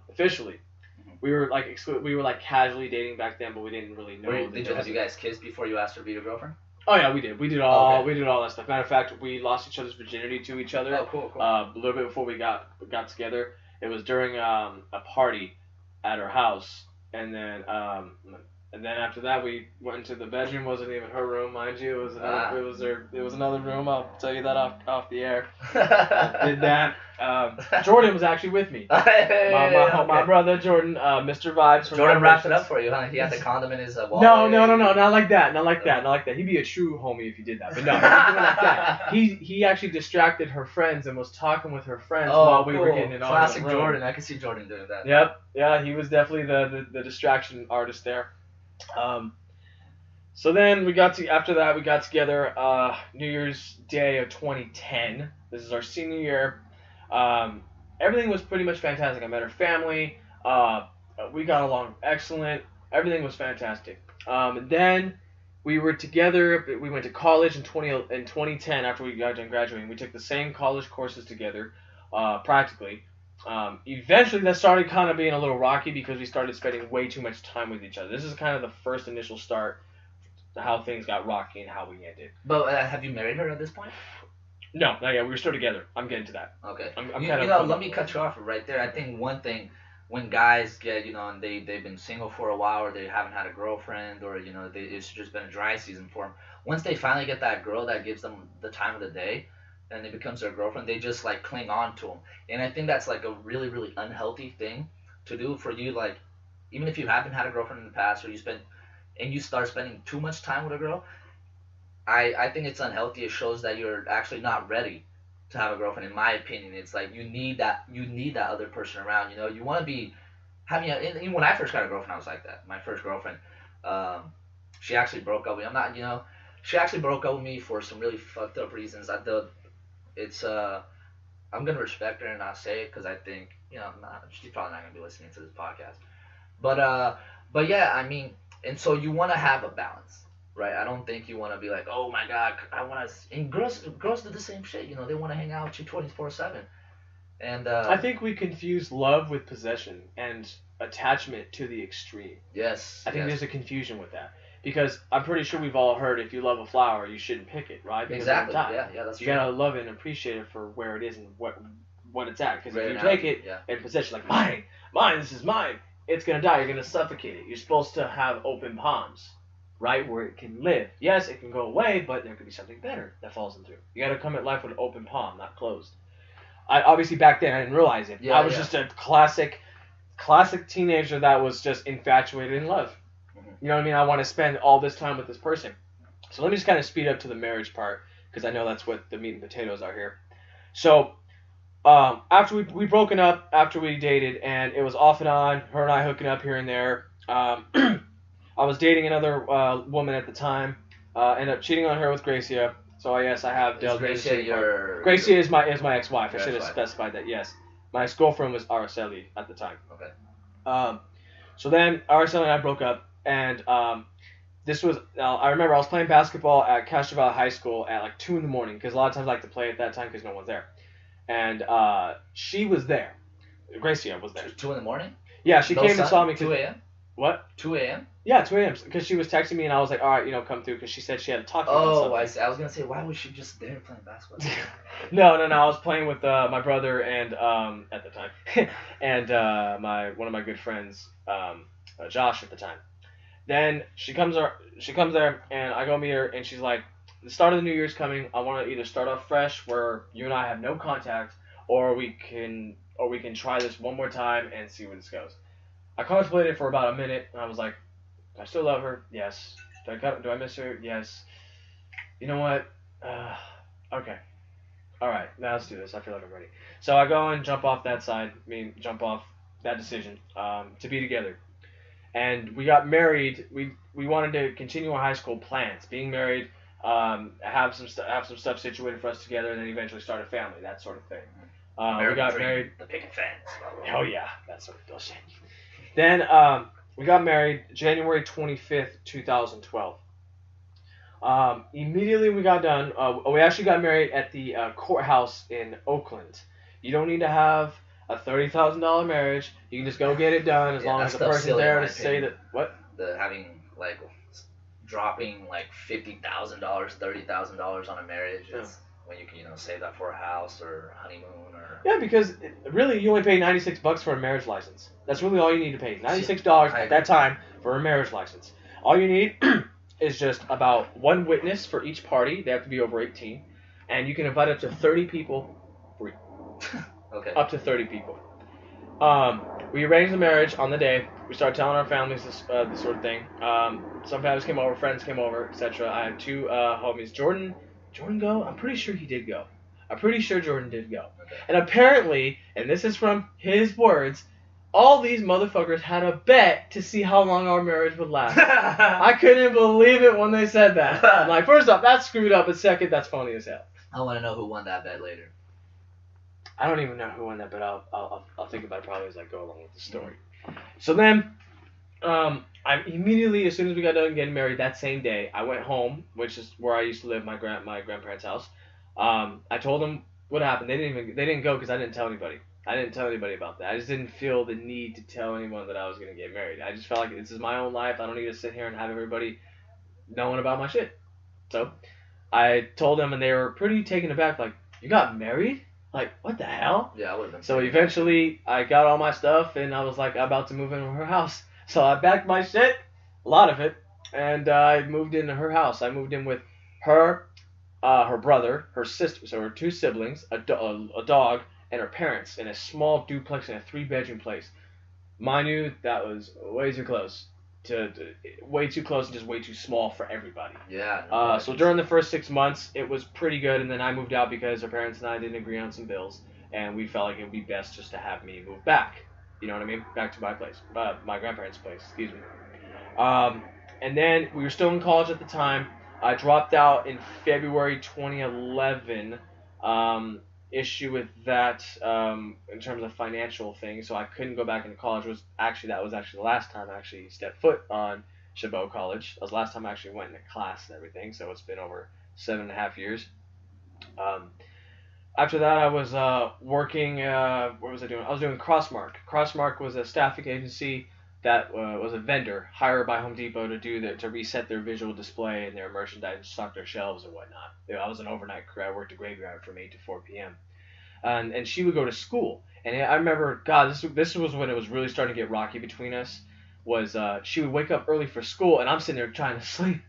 Officially. Mm-hmm. We were like casually dating back then, but we didn't really know.
Have you guys kissed before you asked her to be your girlfriend?
Oh yeah, we did. We did all that stuff. Matter of fact, we lost each other's virginity to each other.
Oh, cool.
A little bit before we got together. It was during a party at her house, and then after that we went into the bedroom. Wasn't even her room, mind you. It was another room. I'll tell you that off the air. Did that. Jordan was actually with me. My brother Jordan, Mr. Vibes. From
Jordan wrapped it up for you, huh? He had the condom in his wallet.
No, not like that. He'd be a true homie if he did that. But no, he didn't do it like that. He actually distracted her friends and was talking with her friends while we were getting it on.
Classic Jordan. I could see Jordan doing that.
Yep. Yeah, he was definitely the distraction artist there. So then after that we got together New Year's Day of 2010. This is our senior year. Everything was pretty much fantastic. I met her family. We got along excellent. Everything was fantastic. Then we were together. We went to college in 2010 after we got done graduating. We took the same college courses together, practically. Eventually, that started kind of being a little rocky because we started spending way too much time with each other. This is kind of the first initial start to how things got rocky and how we ended.
But have you married her at this point?
No, not yet. We were still together. I'm getting to that.
Okay.
Let
me cut you off right there. I think one thing, when guys get, and they've been single for a while, or they haven't had a girlfriend, or, it's just been a dry season for them. Once they finally get that girl that gives them the time of the day, and it becomes their girlfriend, they just, like, cling on to them. And I think that's, like, a really, really unhealthy thing to do for you, like, even if you haven't had a girlfriend in the past, or you start spending too much time with a girl, I think it's unhealthy. It shows that you're actually not ready to have a girlfriend. In my opinion, it's like you need that other person around. You want to be having even when I first got a girlfriend, I was like that. My first girlfriend, she actually broke up with me. She actually broke up with me for some really fucked up reasons. I'm gonna respect her and not say it because I think she's probably not gonna be listening to this podcast. But yeah, I mean, and so you want to have a balance. Right, I don't think you want to be like, oh my God, I want to. And girls do the same shit. They want to hang out with you 24/7. And
I think we confuse love with possession and attachment to the extreme.
Yes.
I think there's a confusion with that because I'm pretty sure we've all heard if you love a flower, you shouldn't pick it, right? Because
exactly. Yeah, that's true.
You gotta love it and appreciate it for where it is and what it's at. Because if you take it in possession, like mine, this is mine, it's gonna die. You're gonna suffocate it. You're supposed to have open palms. Right, where it can live. Yes, it can go away, but there could be something better that falls in through. You got to come at life with an open palm, not closed. Obviously back then I didn't realize it. I was just a classic teenager that was just infatuated in love. Mm-hmm. You know what I mean? I want to spend all this time with this person. So let me just kind of speed up to the marriage part because I know that's what the meat and potatoes are here. So after we broken up, after we dated, and it was off and on, her and I hooking up here and there. I was dating another woman at the time. Ended up cheating on her with Gracia. So yes, I have dealt with Gracia is my ex-wife. I should have specified that. Yes, my ex-girlfriend was Araceli at the time.
Okay.
So then Araceli and I broke up, and this was I remember I was playing basketball at Castro Valley High School at like 2 a.m. because a lot of times I like to play at that time because no one's there, and she was there. Gracia was there.
2 a.m.
Yeah, she came and saw me.
2 a.m.
What?
2 a.m.
Yeah, 2 a.m. Because she was texting me and I was like, all right, come through because she said she had to talk to me about something.
I see. I was gonna say, why was she just there playing basketball?
No. I was playing with my brother and at the time, and one of my good friends, Josh at the time. Then she comes there and I go meet her and she's like, the start of the new year's coming. I want to either start off fresh where you and I have no contact, or we can try this one more time and see where this goes. I contemplated for about a minute, and I was like, do I still love her? Yes. Do I miss her? Yes. You know what? Okay. All right, now let's do this. I feel like I'm ready. So I go and jump off that side, jump off that decision to be together. And we got married. We wanted to continue our high school plans, being married, have some stuff situated for us together, and then eventually start a family, that sort of thing. We got married.
The picket fence.
Oh yeah, that sort of bullshit. Then we got married January 25th, 2012. Immediately we got done. We actually got married at the courthouse in Oakland. You don't need to have a $30,000 marriage. You can just go get it done as long as the person's there to say that. What?
Dropping like $50,000, $30,000 on a marriage. When you can, save that for a house or a honeymoon or...
Yeah, because really you only pay $96 for a marriage license. That's really all you need to pay. $96 at that time for a marriage license. All you need is just about one witness for each party. They have to be over 18. And you can invite up to 30 people free.
Okay.
Up to 30 people. We arranged the marriage on the day. We started telling our families this sort of thing. Some families came over, friends came over, etc. I had 2 homies. Jordan go? I'm pretty sure he did go. I'm pretty sure Jordan did go.
Okay.
And apparently, and this is from his words, all these motherfuckers had a bet to see how long our marriage would last. I couldn't believe it when they said that. I'm like, first off, that's screwed up. And second, that's funny as hell.
I want to know who won that bet later.
I don't even know who won that bet. I'll think about it probably as I go along with the story. So then, I immediately, as soon as we got done getting married that same day, I went home, which is where I used to live, my grandparents' house. I told them what happened. They didn't go because I didn't tell anybody. I didn't tell anybody about that. I just didn't feel the need to tell anyone that I was gonna get married. I just felt like this is my own life. I don't need to sit here and have everybody knowing about my shit. So I told them, and they were pretty taken aback. Like, you got married? Like, what the hell?
Yeah, I would have been.
So eventually, I got all my stuff, and I was like about to move into her house. So I packed my shit, a lot of it, and I moved into her house. I moved in with her, her brother, her sister, so her two siblings, a dog, and her parents in a small duplex in a 3-bedroom place. Mind you, that was way too close. Way too close and just way too small for everybody.
Yeah. No,
so during the first 6 months, it was pretty good, and then I moved out because her parents and I didn't agree on some bills, and we felt like it would be best just to have me move back. You know what I mean? Back to my place, my grandparents' place. Excuse me. And then we were still in college at the time. I dropped out in February 2011. Issue with that in terms of financial things, so I couldn't go back into college. That was actually the last time I actually stepped foot on Chabot College. That was the last time I actually went into class and everything, so it's been over 7.5 years. After that, I was working, what was I doing? I was doing Crossmark. Crossmark was a staffing agency that was a vendor hired by Home Depot to reset their visual display and their merchandise and stock their shelves and whatnot. I was an overnight crew. I worked a graveyard from 8 to 4 p.m. And she would go to school. And I remember, God, this was when it was really starting to get rocky between us. She would wake up early for school, and I'm sitting there trying to sleep.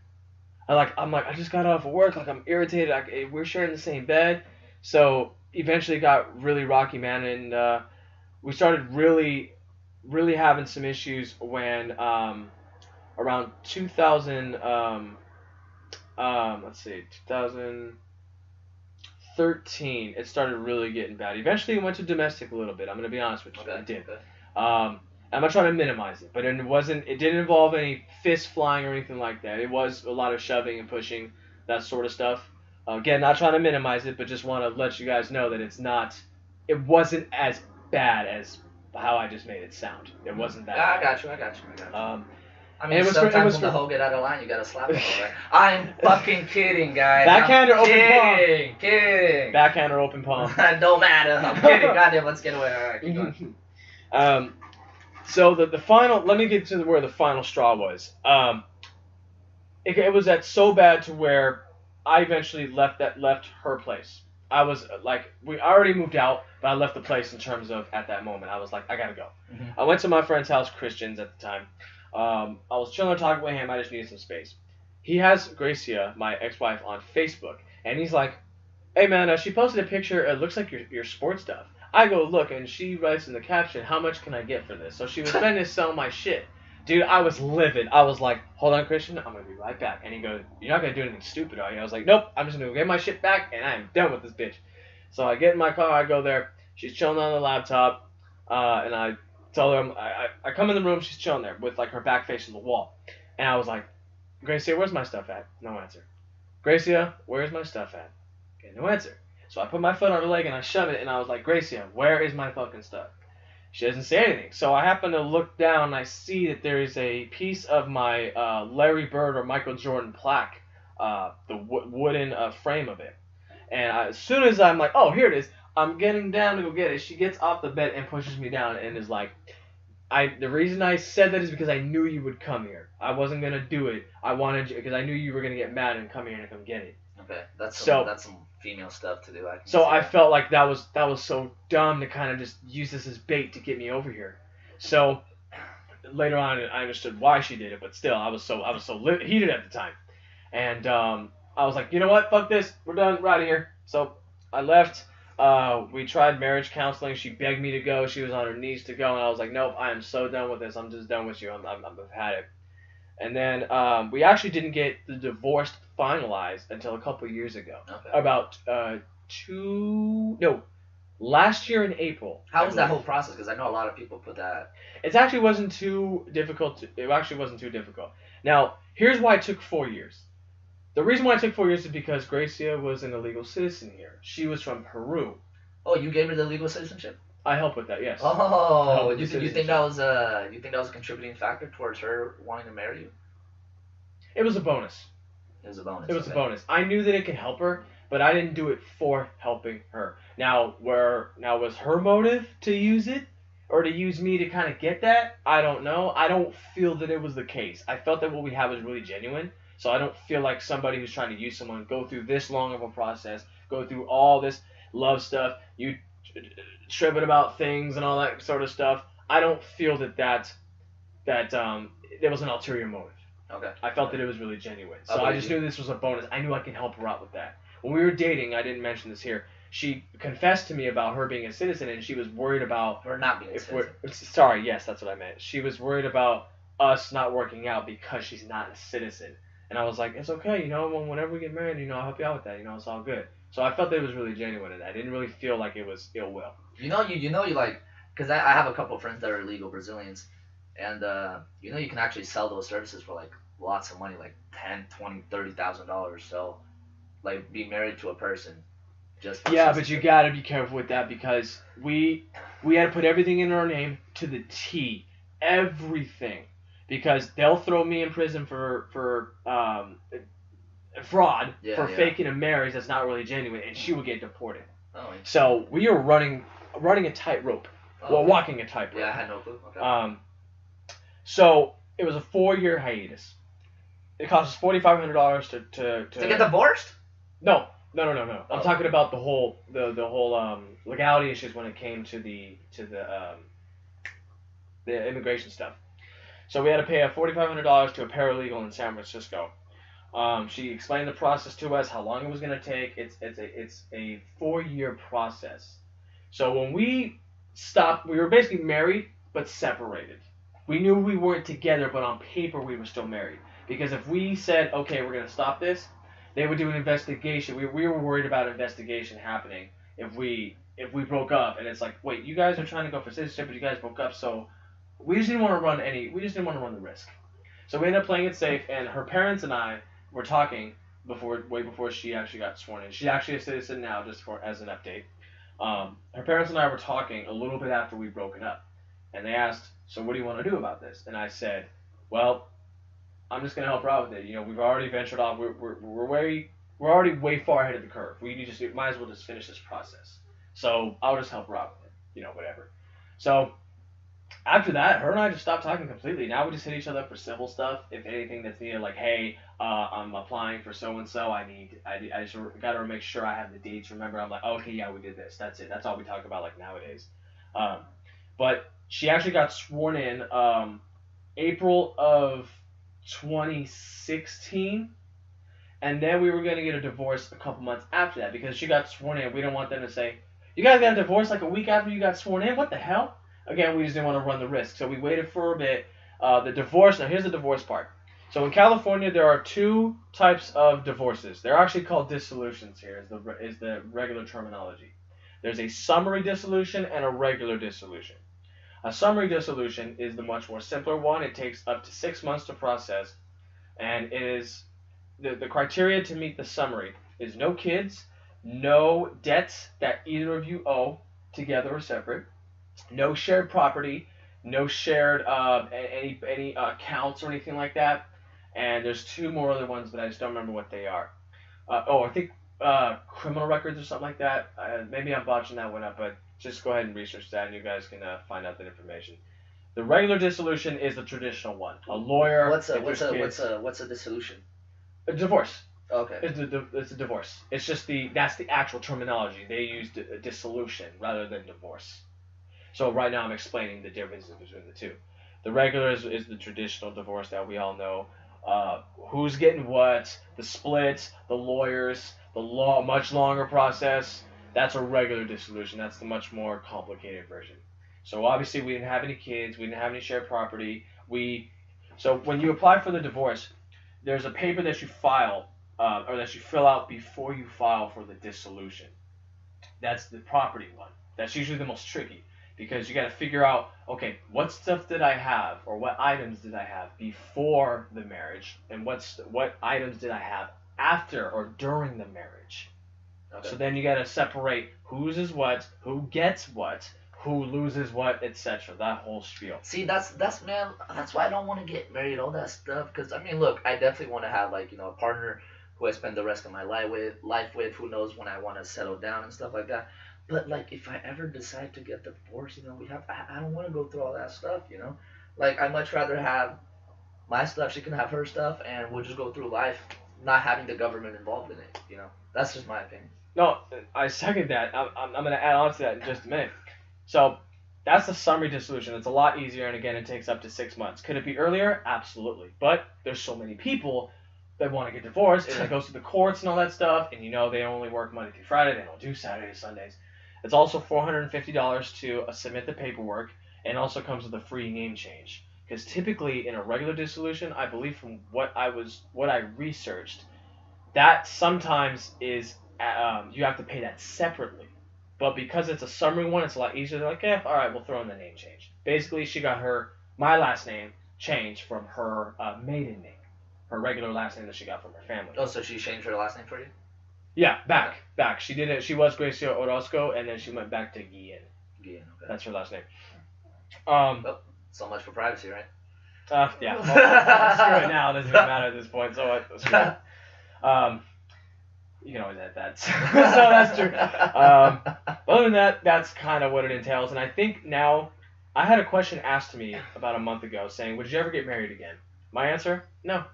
I'm like, I just got off of work. Like, I'm irritated. We're sharing the same bed. So eventually it got really rocky, man. And we started really having some issues when around 2013, it started really getting bad. Eventually it went to domestic a little bit. I'm going to be honest with you.
Okay.
It did. I'm not trying to minimize it, but it didn't involve any fist flying or anything like that. It was a lot of shoving and pushing, that sort of stuff. Again, not trying to minimize it, but just want to let you guys know that it wasn't as bad as how I just made it sound. It wasn't that bad.
I got you. I mean,
sometimes
when the hoe get out of line, you gotta slap the hoe, right? I'm fucking kidding, guys.
Backhand or open palm?
Kidding.
Backhand or open palm?
Don't matter. I'm kidding. Goddamn, let's get away. All right, keep going.
So the final, let me get to where the final straw was. It was so bad to where I eventually left her place. I was like, we already moved out, but I left the place in terms of at that moment. I was like, I gotta go. Mm-hmm. I went to my friend's house, Christian's at the time. I was chilling talking with him. I just needed some space. He has Gracia, my ex-wife, on Facebook, and he's like, hey man, she posted a picture. It looks like your sports stuff. I go look, and she writes in the caption, how much can I get for this? So she was trying to sell my shit. Dude, I was livid. I was like, hold on, Christian, I'm going to be right back. And he goes, you're not going to do anything stupid, are you? I was like, nope, I'm just going to get my shit back, and I am done with this bitch. So I get in my car, I go there. She's chilling on the laptop, and I tell her, I come in the room, she's chilling there with like her back facing the wall. And I was like, Gracia, where's my stuff at? No answer. Gracia, where's my stuff at? Okay, no answer. So I put my foot on her leg, and I shove it, and I was like, Gracia, where is my fucking stuff? She doesn't say anything. So I happen to look down, and I see that there is a piece of my Larry Bird or Michael Jordan plaque, the wooden frame of it. And as soon as I'm like, oh, here it is, I'm getting down to go get it. She gets off the bed and pushes me down and is like, the reason I said that is because I knew you would come here. I wasn't going to do it. I wanted you, because I knew you were going to get mad and come here and come get it.
Okay, that's some female stuff to do.
I felt like that was so dumb to kind of just use this as bait to get me over here. So later on, I understood why she did it, but still, I was so heated at the time, and I was like, you know what, fuck this, we're done, we're out of here. So I left. We tried marriage counseling. She begged me to go. She was on her knees to go, and I was like, nope, I am so done with this. I'm just done with you. I've had it. And then we actually didn't get the divorce finalized until a couple years ago. Okay. About last year in April.
How was that whole process? Because I know a lot of people put that.
It actually wasn't too difficult. Now, here's why it took 4 years. The reason why it took 4 years is because Gracia was an illegal citizen here. She was from Peru.
Oh, you gave her the legal citizenship?
I help with that. Yes.
Oh, you think that was a contributing factor towards her wanting to marry you?
It was a bonus.
It was a bonus.
It was a bonus. I knew that it could help her, but I didn't do it for helping her. Now was her motive to use it or to use me to kind of get that? I don't know. I don't feel that it was the case. I felt that what we had was really genuine. So I don't feel like somebody who's trying to use someone go through this long of a process, go through all this love stuff, you tripping about things and all that sort of stuff. I don't feel that there was an ulterior motive.
Okay.
I felt that it was really genuine. So I just knew this was a bonus. I knew I could help her out with that. When we were dating, I didn't mention this here, she confessed to me about her being a citizen, and she was worried about...
Or not being a citizen.
Sorry, yes, that's what I meant. She was worried about us not working out because she's not a citizen. And I was like, it's okay, whenever we get married, I'll help you out with that, it's all good. So I felt that it was really genuine, and I didn't really feel like it was ill will.
You like, because I have a couple of friends that are illegal Brazilians, and you can actually sell those services for like lots of money, like $10,000, $20,000, $30,000. So, like, be married to a person.
But you gotta be careful with that because we had to put everything in our name to the T, everything, because they'll throw me in prison for fraud for faking a marriage that's not really genuine, and she would get deported.
Oh.
So we are running a tightrope. Well, walking a tightrope.
Yeah, I had no clue. Okay.
So it was a 4-year hiatus. It cost us $4,500 to
get divorced.
No. I'm talking about the whole legality issues when it came to the immigration stuff. So we had to pay $4,500 to a paralegal in San Francisco. She explained the process to us, how long it was going to take. It's a 4-year process. So when we stopped, we were basically married but separated. We knew we weren't together, but on paper we were still married. Because if we said, okay, we're going to stop this, they would do an investigation. We were worried about investigation happening if we broke up. And it's like, wait, you guys are trying to go for citizenship, but you guys broke up, so we just didn't want to run the risk. So we ended up playing it safe, and her parents and I were talking way before she actually got sworn in. She's actually a citizen now, just as an update. Her parents and I were talking a little bit after we broken up, and they asked, so what do you want to do about this? And I said, well, I'm just gonna help her out with it. We've already ventured off. We're already way far ahead of the curve. We might as well just finish this process. So I'll just help her out with it. Whatever. So after that, her and I just stopped talking completely. Now we just hit each other up for civil stuff. If anything that's needed, like, hey, I'm applying for so and so. I just gotta make sure I have the dates. Remember, I'm like, oh, okay, yeah, we did this. That's it. That's all we talk about, like, nowadays. But she actually got sworn in April of 2016, and then we were going to get a divorce a couple months after that because she got sworn in. We don't want them to say, you guys got a divorce like a week after you got sworn in? What the hell? Again, we just didn't want to run the risk, so we waited for a bit. The divorce, now here's the divorce part. So in California, there are 2 types of divorces. They're actually called dissolutions here, is the regular terminology. There's a summary dissolution and a regular dissolution. A summary dissolution is the much more simpler one. It takes up to 6 months to process, and it is the criteria to meet the summary is no kids, no debts that either of you owe together or separate, no shared property, no shared any accounts or anything like that, and there's 2 more other ones, but I just don't remember what they are. I think criminal records or something like that. Maybe I'm botching that one up, but just go ahead and research that, and you guys can find out that information. The regular dissolution is the traditional one. A lawyer.
What's a dissolution?
A divorce.
Okay.
It's a divorce. It's just that's the actual terminology. They use dissolution rather than divorce. So right now I'm explaining the differences between the 2. The regular is the traditional divorce that we all know. Who's getting what, the splits, the lawyers, the much longer process. That's a regular dissolution. That's the much more complicated version. So obviously we didn't have any kids. We didn't have any shared property. So when you apply for the divorce, there's a paper that you file or that you fill out before you file for the dissolution. That's the property one. That's usually the most tricky because you got to figure out, okay, what stuff did I have or what items did I have before the marriage and what items did I have after or during the marriage. Okay. So then you got to separate whose is what, who gets what, who loses what, etc. That whole spiel.
See, that's man. That's why I don't want to get married, all that stuff. Because I mean, look, I definitely want to have like a partner who I spend the rest of my life with. Who knows when I want to settle down and stuff like that. But like, if I ever decide to get divorced, I don't want to go through all that stuff. Like I much rather have my stuff. She can have her stuff, and we'll just go through life, not having the government involved in it. That's just my opinion.
No, I second that. I'm going to add on to that in just a minute. So that's the summary dissolution. It's a lot easier, and again, it takes up to 6 months. Could it be earlier? Absolutely. But there's so many people that want to get divorced, and it goes to the courts and all that stuff, and they only work Monday through Friday. They don't do Saturdays, Sundays. It's also $450 to submit the paperwork, and also comes with a free name change. Because typically in a regular dissolution, I believe from what I researched, that sometimes is you have to pay that separately. But because it's a summary one, it's a lot easier. They're like, all right, we'll throw in the name change. Basically, she got my last name changed from her maiden name, her regular last name that she got from her family.
Oh, so she changed her last name for you?
Yeah, back. She did it. She was Gracia Orozco, and then she went back to Guillen.
Okay.
That's her last name.
Well, so much for privacy, right?
Yeah. Well, screw it now. It doesn't even matter at this point. So what? Screw it. You can always add that. So that's true. Other than that, that's kind of what it entails. And I think now, I had a question asked to me about a month ago saying, would you ever get married again? My answer, no.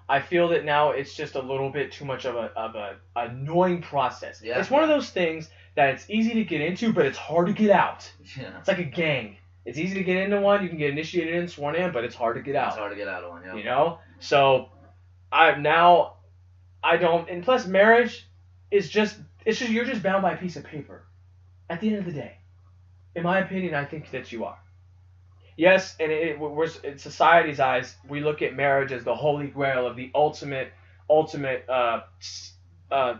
I feel that now it's just a little bit too much of a annoying process.
Yeah.
It's one of those things that it's easy to get into, but it's hard to get out.
Yeah.
It's like a gang. It's easy to get into one. You can get initiated in, sworn in, but it's hard to get out.
It's hard to get out of one,
yeah. So I don't, and plus marriage is you're just bound by a piece of paper. At the end of the day, in my opinion, I think that you are. Yes, and in society's eyes, we look at marriage as the holy grail of the ultimate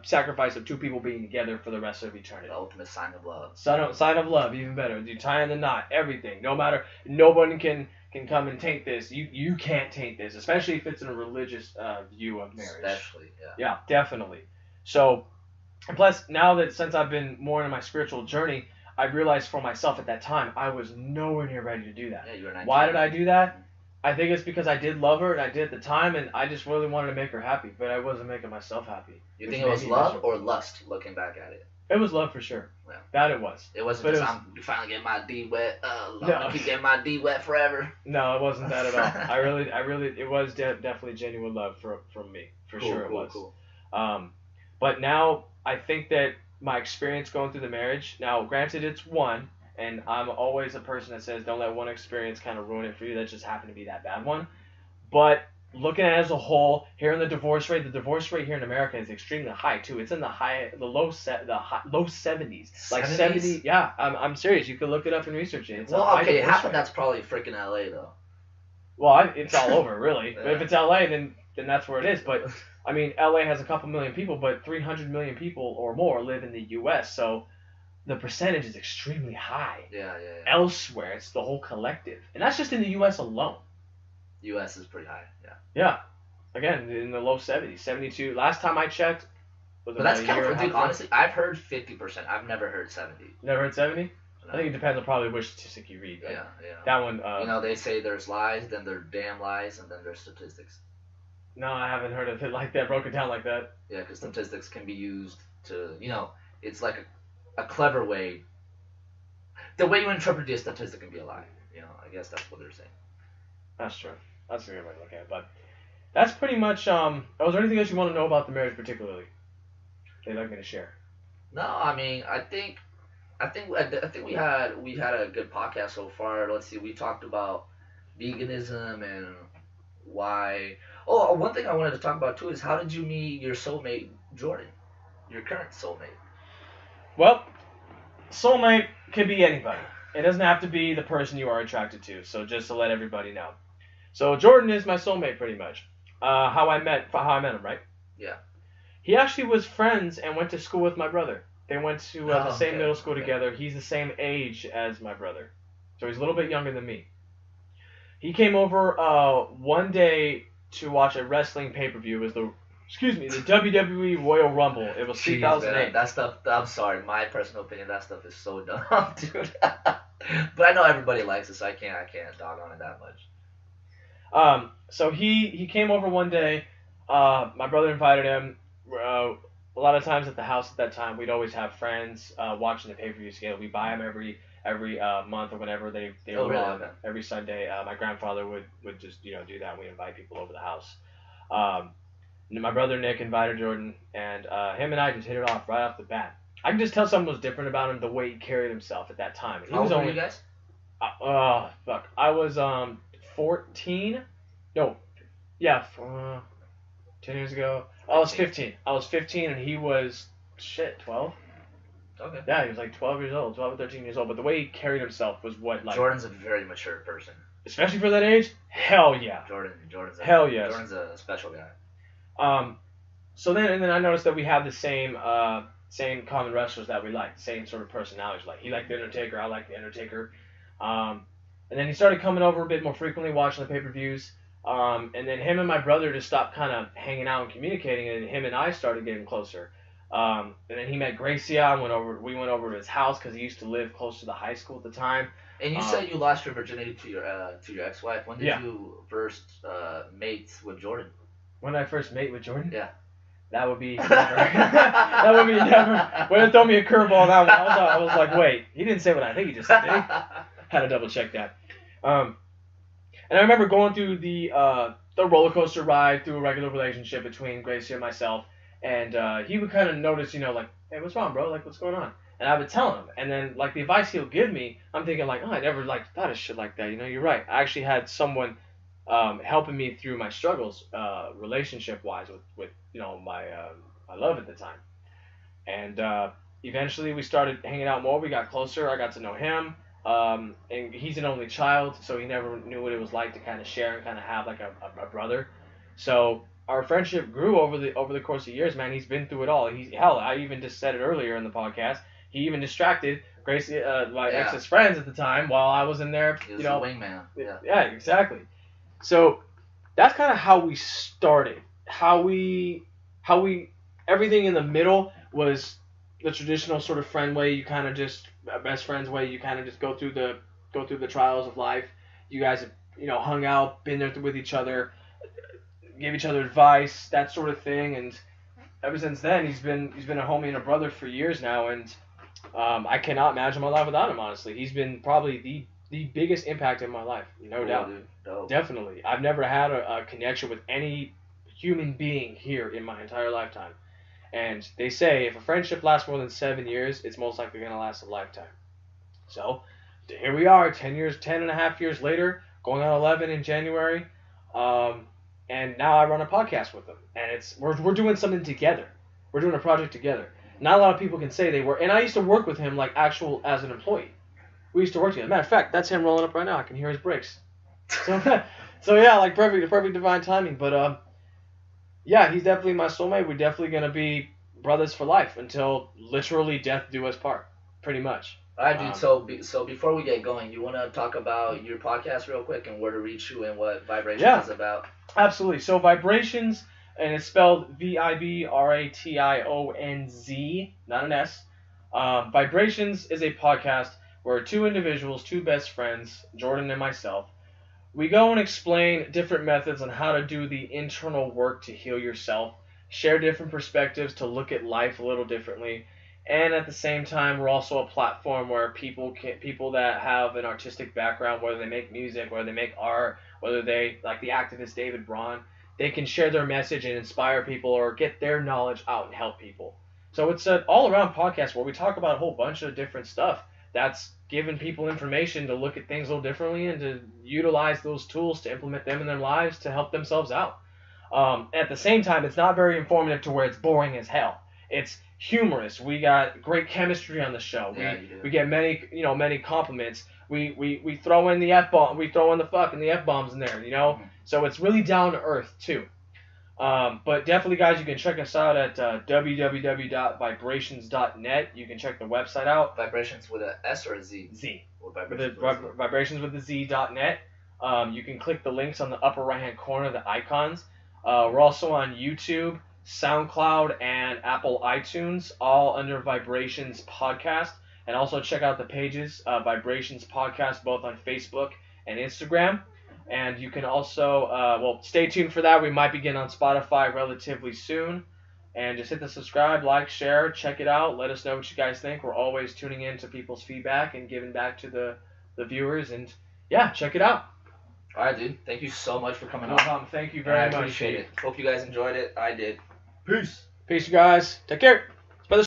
sacrifice of two people being together for the rest of eternity.
The ultimate sign of love.
Sign of love, even better. You tie in the knot, everything. No matter, nobody can come and taint this. You can't taint this, especially if it's in a religious view of marriage.
Especially, yeah.
Yeah, definitely. So, and plus, now that since I've been more into my spiritual journey, I realized for myself at that time, I was nowhere near ready to do that.
Yeah, you were 19.
Why did I do that? I think it's because I did love her, and I did at the time, and I just really wanted to make her happy, but I wasn't making myself happy.
You think it was love or lust, looking back at it?
It was love for sure.
Yeah.
That it was.
It wasn't just, I'm finally getting my D wet, I'm gonna keep getting my D wet forever.
No, it wasn't that at all. I really, it was definitely genuine love from me. For sure it was.
Cool.
But now, I think that my experience going through the marriage, now granted it's one, and I'm always a person that says don't let one experience kind of ruin it for you. That just happened to be that bad one. But looking at it as a whole, here in the divorce rate here in America is extremely high too. It's in the low 70s. Like 70. Yeah, I'm serious. You can look it up and research it. It's
half of that's probably freaking LA though.
Well, it's all over really. Yeah. But if it's LA, then that's where it is. But I mean, LA has a couple million people, but 300 million people or more live in the U.S. So the percentage is extremely high.
Yeah.
Elsewhere, it's the whole collective, and that's just in the U.S. alone.
U.S. is pretty high. Yeah.
Yeah. Again, in the low 70s, 72. Last time I checked.
But that's kind of, dude, honestly, I've heard 50%. I've never heard 70.
Never heard 70?
No.
I think it depends on probably which statistic you read.
Yeah.
That one.
They say there's lies, then there's damn lies, and then there's statistics.
No, I haven't heard of it like that, broken down like that.
Yeah, because statistics can be used to, it's like a clever way. The way you interpret the statistic can be a lie. I guess that's what they're saying.
That's true. That's a good way to look at it. But that's pretty much. Was there anything else you want to know about the marriage particularly that you'd like me to share?
No, I mean, I think we had a good podcast so far. Let's see, we talked about veganism and why. Oh, one thing I wanted to talk about too is how did you meet your soulmate, Jordan, your current soulmate?
Well, soulmate can be anybody. It doesn't have to be the person you are attracted to. So just to let everybody know. So Jordan is my soulmate pretty much. How I met him, right?
Yeah.
He actually was friends and went to school with my brother. They went to the same middle school together. He's the same age as my brother. So he's a little bit younger than me. He came over one day to watch a wrestling pay-per-view. It was the WWE Royal Rumble. It was 2008.
Man, that stuff, I'm sorry, my personal opinion, that stuff is so dumb, dude. But I know everybody likes it, so I can't dog on it that much.
So he came over one day. My brother invited him. A lot of times at the house at that time, we'd always have friends watching the pay-per-view together. We buy them every month or whenever they were on.
Okay.
Every Sunday. My grandfather would just do that. We'd invite people over the house. My brother Nick invited Jordan, and him and I just hit it off right off the bat. I can just tell something was different about him, the way he carried himself at that time.
How old were you guys?
Fuck. I was 14. No, yeah, 10 years ago. I was 15. I was 15, and he was 12.
Okay.
Yeah, he was like 12 years old, 12 or 13 years old. But the way he carried himself was what, like,
Jordan's a very mature person.
especially for that age. Hell yeah.
Jordan's
Hell yes.
Jordan's a special guy.
So then I noticed that we have the same common wrestlers that we like, same sort of personalities. Like, he liked the Undertaker, I like the Undertaker. And then he started coming over a bit more frequently, watching the pay-per-views. And then him and my brother just stopped kind of hanging out and communicating, and him and I started getting closer. And then he met Gracia, and we went over to his house because he used to live close to the high school at the time.
And you said you lost your virginity to your ex-wife. When did
Yeah.
you first mate with Jordan?
When I first mate with Jordan?
Yeah.
That would be never. That would be never. Way to throw me a curveball on that one. I was like, wait, he didn't say what I think he just said, did he? Had to double check that. And I remember going through the roller coaster ride through a regular relationship between Gracie and myself, and he would kind of notice, like, hey, what's wrong, bro? Like, what's going on? And I would tell him, and then like the advice he'll give me, I'm thinking like, oh, I never like thought of shit like that. You're right. I actually had someone helping me through my struggles, relationship-wise, with my love at the time, and eventually we started hanging out more. We got closer. I got to know him. And he's an only child, so he never knew what it was like to kind of share and kind of have like a brother. So our friendship grew over the course of years, man. He's been through it all. I even just said it earlier in the podcast. He even distracted Gracie, my ex's friends at the time, while I was in there.
He was a wingman.
Yeah, exactly. So that's kind of how we started. How we everything in the middle was the traditional sort of friend way. You kind of just best friends way. You kind of just go through the trials of life. You guys have hung out, been there with each other, gave each other advice, that sort of thing. And ever since then, he's been a homie and a brother for years now. And I cannot imagine my life without him. Honestly, he's been probably the biggest impact in my life, no doubt.
Dude. Dope.
Definitely, I've never had a connection with any human being here in my entire lifetime. And they say if a friendship lasts more than 7 years, it's most likely going to last a lifetime. So here we are, 10 and a half years later, going on 11 in January. And now I run a podcast with them. And we're doing something together. We're doing a project together. Not a lot of people can say they were. And I used to work with him like as an employee. We used to work together. Matter of fact, that's him rolling up right now. I can hear his brakes. So yeah, like perfect divine timing. But yeah, he's definitely my soulmate. We're definitely going to be brothers for life until literally death do us part, pretty much.
All right, dude. So before we get going, you want to talk about your podcast real quick and where to reach you and what Vibrationz is about?
Absolutely. So Vibrationz, and it's spelled Vibrationz, not an S. Vibrationz is a podcast where two individuals, two best friends, Jordan and myself, we go and explain different methods on how to do the internal work to heal yourself, share different perspectives to look at life a little differently, and at the same time, we're also a platform where people that have an artistic background, whether they make music, whether they make art, whether they, like the activist David Braun, they can share their message and inspire people or get their knowledge out and help people. So it's an all-around podcast where we talk about a whole bunch of different stuff that's giving people information to look at things a little differently and to utilize those tools to implement them in their lives to help themselves out. At the same time, it's not very informative to where it's boring as hell. It's humorous. We got great chemistry on the show. We get many compliments. We throw in the F-bomb. We throw in the fuck and the F-bombs in there, Mm-hmm. So it's really down to earth too. But definitely, guys, you can check us out at www.vibrationz.net. You can check the website out.
Vibrationz with a S or a Z?
Z.
Or
Vibrationz with the Z.net. You can click the links on the upper right-hand corner, the icons. We're also on YouTube, SoundCloud, and Apple iTunes, all under Vibrationz Podcast. And also check out the pages, Vibrationz Podcast, both on Facebook and Instagram. And you can also, stay tuned for that. We might begin on Spotify relatively soon. And just hit the subscribe, like, share, check it out. Let us know what you guys think. We're always tuning in to people's feedback and giving back to the viewers. And yeah, check it out.
All right, dude. Thank you so much for coming on.
No problem. Thank you very much.
I appreciate it. Hope you guys enjoyed it. I did.
Peace. Peace, you guys. Take care.